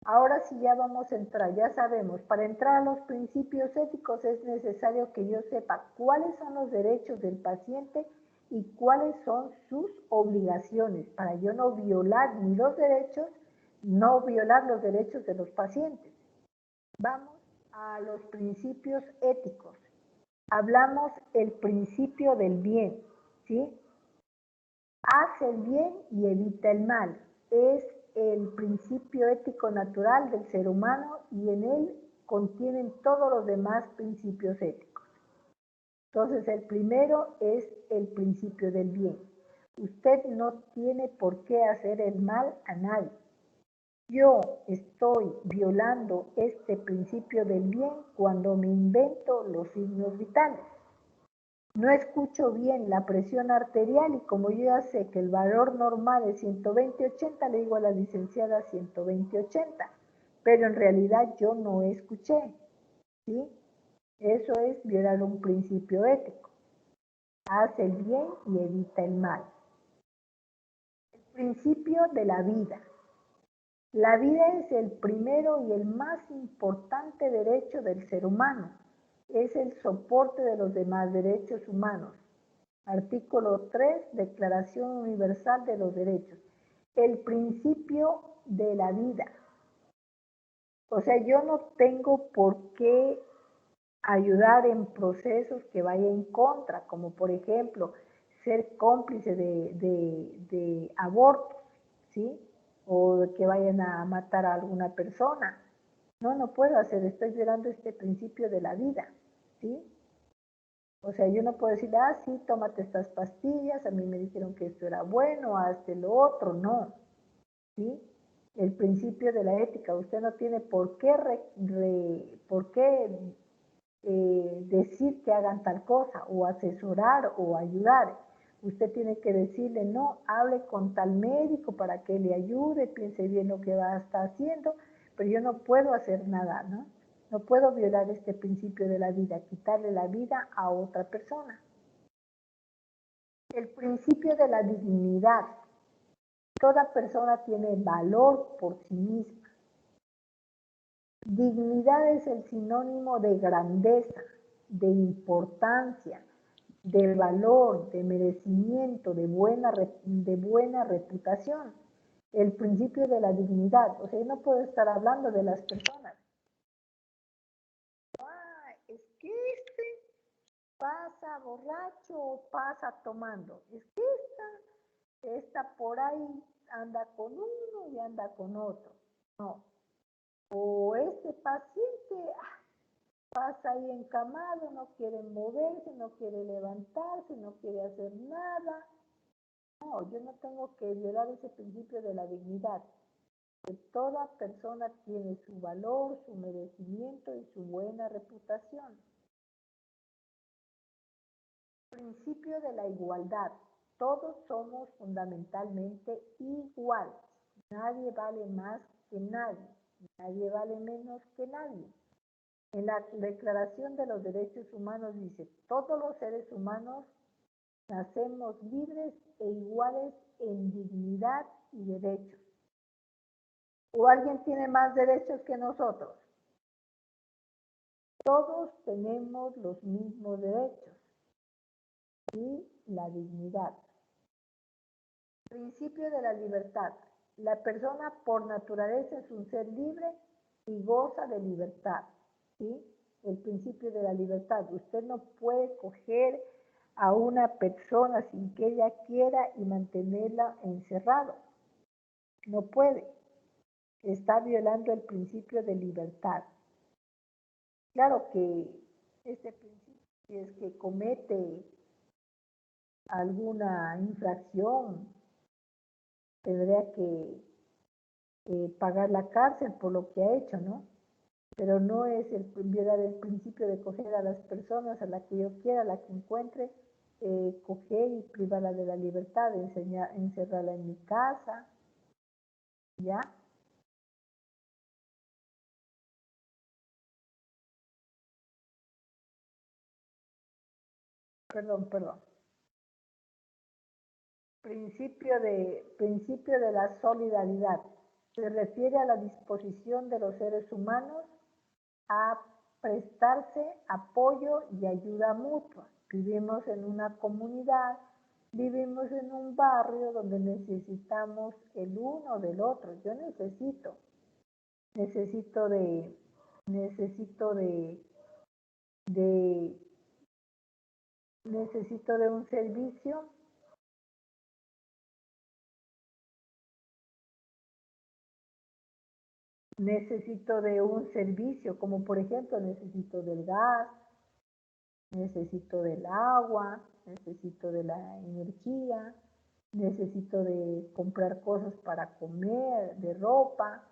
Ahora sí ya vamos a entrar, ya sabemos, para entrar a los principios éticos es necesario que yo sepa cuáles son los derechos del paciente y cuáles son sus obligaciones, para yo no violar ni los derechos, no violar los derechos de los pacientes. Vamos a los principios éticos. Hablamos el principio del bien, ¿sí? Haz el bien y evita el mal. Es el principio ético natural del ser humano y en él contienen todos los demás principios éticos. Entonces, el primero es el principio del bien. Usted no tiene por qué hacer el mal a nadie. Yo estoy violando este principio del bien cuando me invento los signos vitales. No escucho bien la presión arterial y como yo ya sé que el valor normal es 120/80, le digo a la licenciada 120/80, pero en realidad yo no escuché, ¿sí? Eso es violar un principio ético. Haz el bien y evita el mal. El principio de la vida. La vida es el primero y el más importante derecho del ser humano. Es el soporte de los demás derechos humanos. Artículo 3, Declaración Universal de los Derechos. El principio de la vida. O sea, yo no tengo por qué ayudar en procesos que vayan en contra, como por ejemplo, ser cómplice de abortos, ¿sí? O de que vayan a matar a alguna persona. No puedo hacer, estoy violando este principio de la vida, ¿sí? O sea, yo no puedo decir, sí, tómate estas pastillas, a mí me dijeron que esto era bueno, hazte lo otro, no, ¿sí? El principio de la ética, usted no tiene por qué, decir que hagan tal cosa, o asesorar o ayudar. Usted tiene que decirle, no, hable con tal médico para que le ayude, piense bien lo que va a estar haciendo, pero yo no puedo hacer nada, ¿no? No puedo violar este principio de la vida, quitarle la vida a otra persona. El principio de la dignidad. Toda persona tiene valor por sí misma. Dignidad es el sinónimo de grandeza, de importancia, de valor, de merecimiento, de buena reputación. El principio de la dignidad. O sea, yo no puedo estar hablando de las personas. Es que pasa borracho o pasa tomando. Es que esta por ahí anda con uno y anda con otro. No. O este paciente pasa ahí encamado, no quiere moverse, no quiere levantarse, no quiere hacer nada. No, yo no tengo que violar ese principio de la dignidad. Que toda persona tiene su valor, su merecimiento y su buena reputación. Principio de la igualdad. Todos somos fundamentalmente iguales. Nadie vale más que nadie. Nadie vale menos que nadie. En la Declaración de los Derechos Humanos dice, todos los seres humanos nacemos libres e iguales en dignidad y derechos. ¿O alguien tiene más derechos que nosotros? Todos tenemos los mismos derechos y la dignidad. Principio de la libertad. La persona por naturaleza es un ser libre y goza de libertad. ¿Sí? El principio de la libertad. Usted no puede coger a una persona sin que ella quiera y mantenerla encerrado. No puede. Está violando el principio de libertad. Claro que este principio, si es que comete alguna infracción, tendría que pagar la cárcel por lo que ha hecho, ¿no? Pero no es violar el principio de coger a las personas a la que yo quiera, a la que encuentre, coger y privarla de la libertad, encerrarla en mi casa, ¿ya? Perdón. Principio de la solidaridad. Se refiere a la disposición de los seres humanos a prestarse apoyo y ayuda mutua. Vivimos en una comunidad, vivimos en un barrio donde necesitamos el uno del otro. Yo necesito de un servicio. Necesito de un servicio, como por ejemplo necesito del gas, necesito del agua, necesito de la energía, necesito de comprar cosas para comer, de ropa,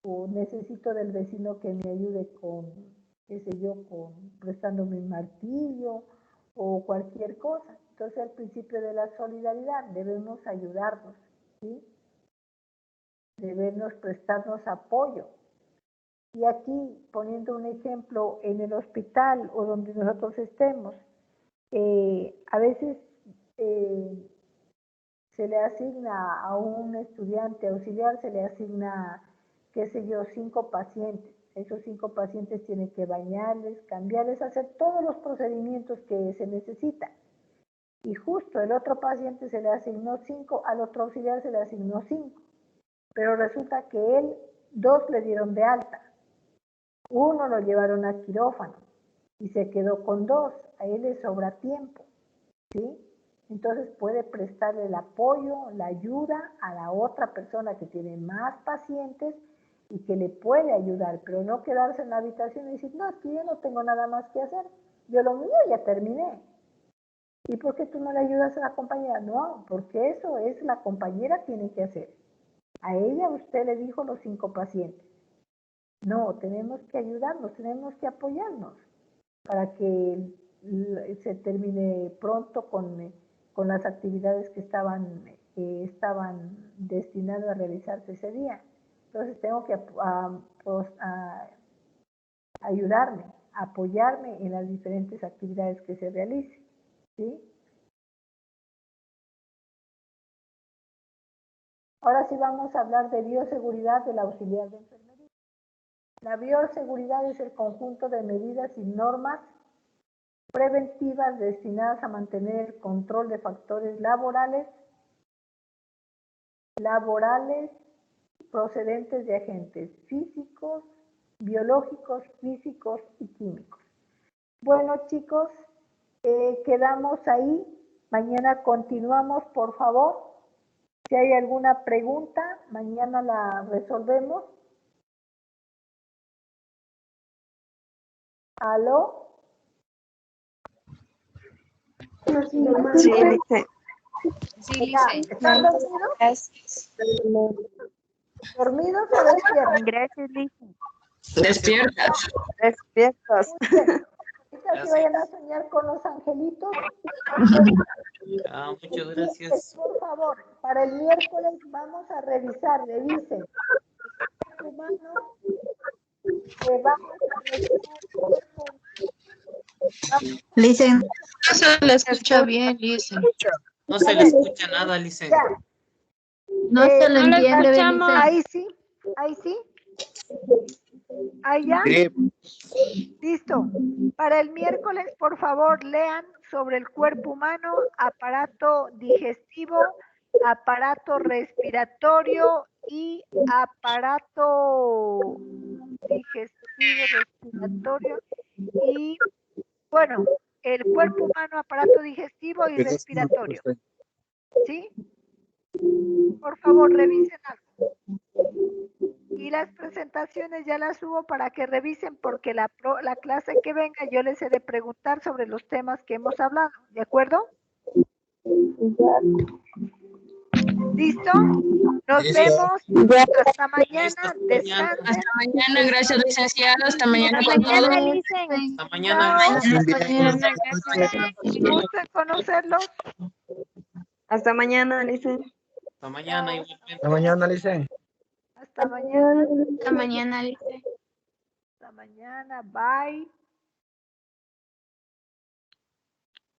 o necesito del vecino que me ayude con, qué sé yo, prestándome un martillo o cualquier cosa. Entonces, el principio de la solidaridad, debemos ayudarnos, ¿sí? Debemos prestarnos apoyo. Y aquí, poniendo un ejemplo, en el hospital o donde nosotros estemos, a veces se le asigna a un estudiante auxiliar, se le asigna, qué sé yo, 5 pacientes. Esos 5 pacientes tienen que bañarles, cambiarles, hacer todos los procedimientos que se necesitan. Y justo el otro paciente se le asignó 5, al otro auxiliar se le asignó 5. Pero resulta que él, 2 le dieron de alta. 1 lo llevaron a quirófano y se quedó con 2. A él le sobra tiempo, ¿sí? Entonces puede prestarle el apoyo, la ayuda a la otra persona que tiene más pacientes y que le puede ayudar, pero no quedarse en la habitación y decir, no, es que yo no tengo nada más que hacer, yo lo mío ya terminé. ¿Y por qué tú no le ayudas a la compañera? No, porque eso es la compañera tiene que hacer. A ella usted le dijo los 5 pacientes. No, tenemos que ayudarnos, tenemos que apoyarnos para que se termine pronto con las actividades que estaban destinadas a realizarse ese día. Entonces tengo que ayudarme, apoyarme en las diferentes actividades que se realicen, ¿sí? Ahora sí vamos a hablar de bioseguridad del auxiliar de enfermería. La bioseguridad es el conjunto de medidas y normas preventivas destinadas a mantener el control de factores laborales procedentes de agentes físicos, biológicos, físicos y químicos. Bueno, chicos, quedamos ahí. Mañana continuamos, por favor. Si hay alguna pregunta, mañana la resolvemos. ¿Aló? Sí, dice. Sí, Lice. ¿Están dormidos? ¿Dormidos o despiertos? Gracias, Lice. Despiertas. Despiertos. Ahorita se vayan a soñar con los angelitos. Muchas gracias. Por favor, para el miércoles vamos a revisar, revisen. Humano, vamos a revisar. Listen. No se le escucha bien, Lice. No se le escucha nada, Lice. No se le no lo entiende, escuchamos. Belice. Ahí sí, ahí sí. Ahí ya. Listo. Para el miércoles, por favor, lean sobre el cuerpo humano, aparato digestivo, aparato respiratorio y aparato digestivo, respiratorio y, bueno, el cuerpo humano, aparato digestivo y respiratorio. ¿Sí? Por favor, revisen algo. Y las presentaciones ya las subo para que revisen porque la clase que venga yo les he de preguntar sobre los temas que hemos hablado. ¿De acuerdo? ¿Listo? Nos vemos. Hasta mañana. Descansen. Hasta mañana, gracias licenciado. Hasta mañana Hasta con todo. mañana, Lice. Hasta mañana. Un gusto en conocerlos. Hasta mañana, Lice. Hasta mañana igualmente. Hasta mañana, Lice. Hasta mañana. Hasta mañana, Lice. Hasta mañana. Bye.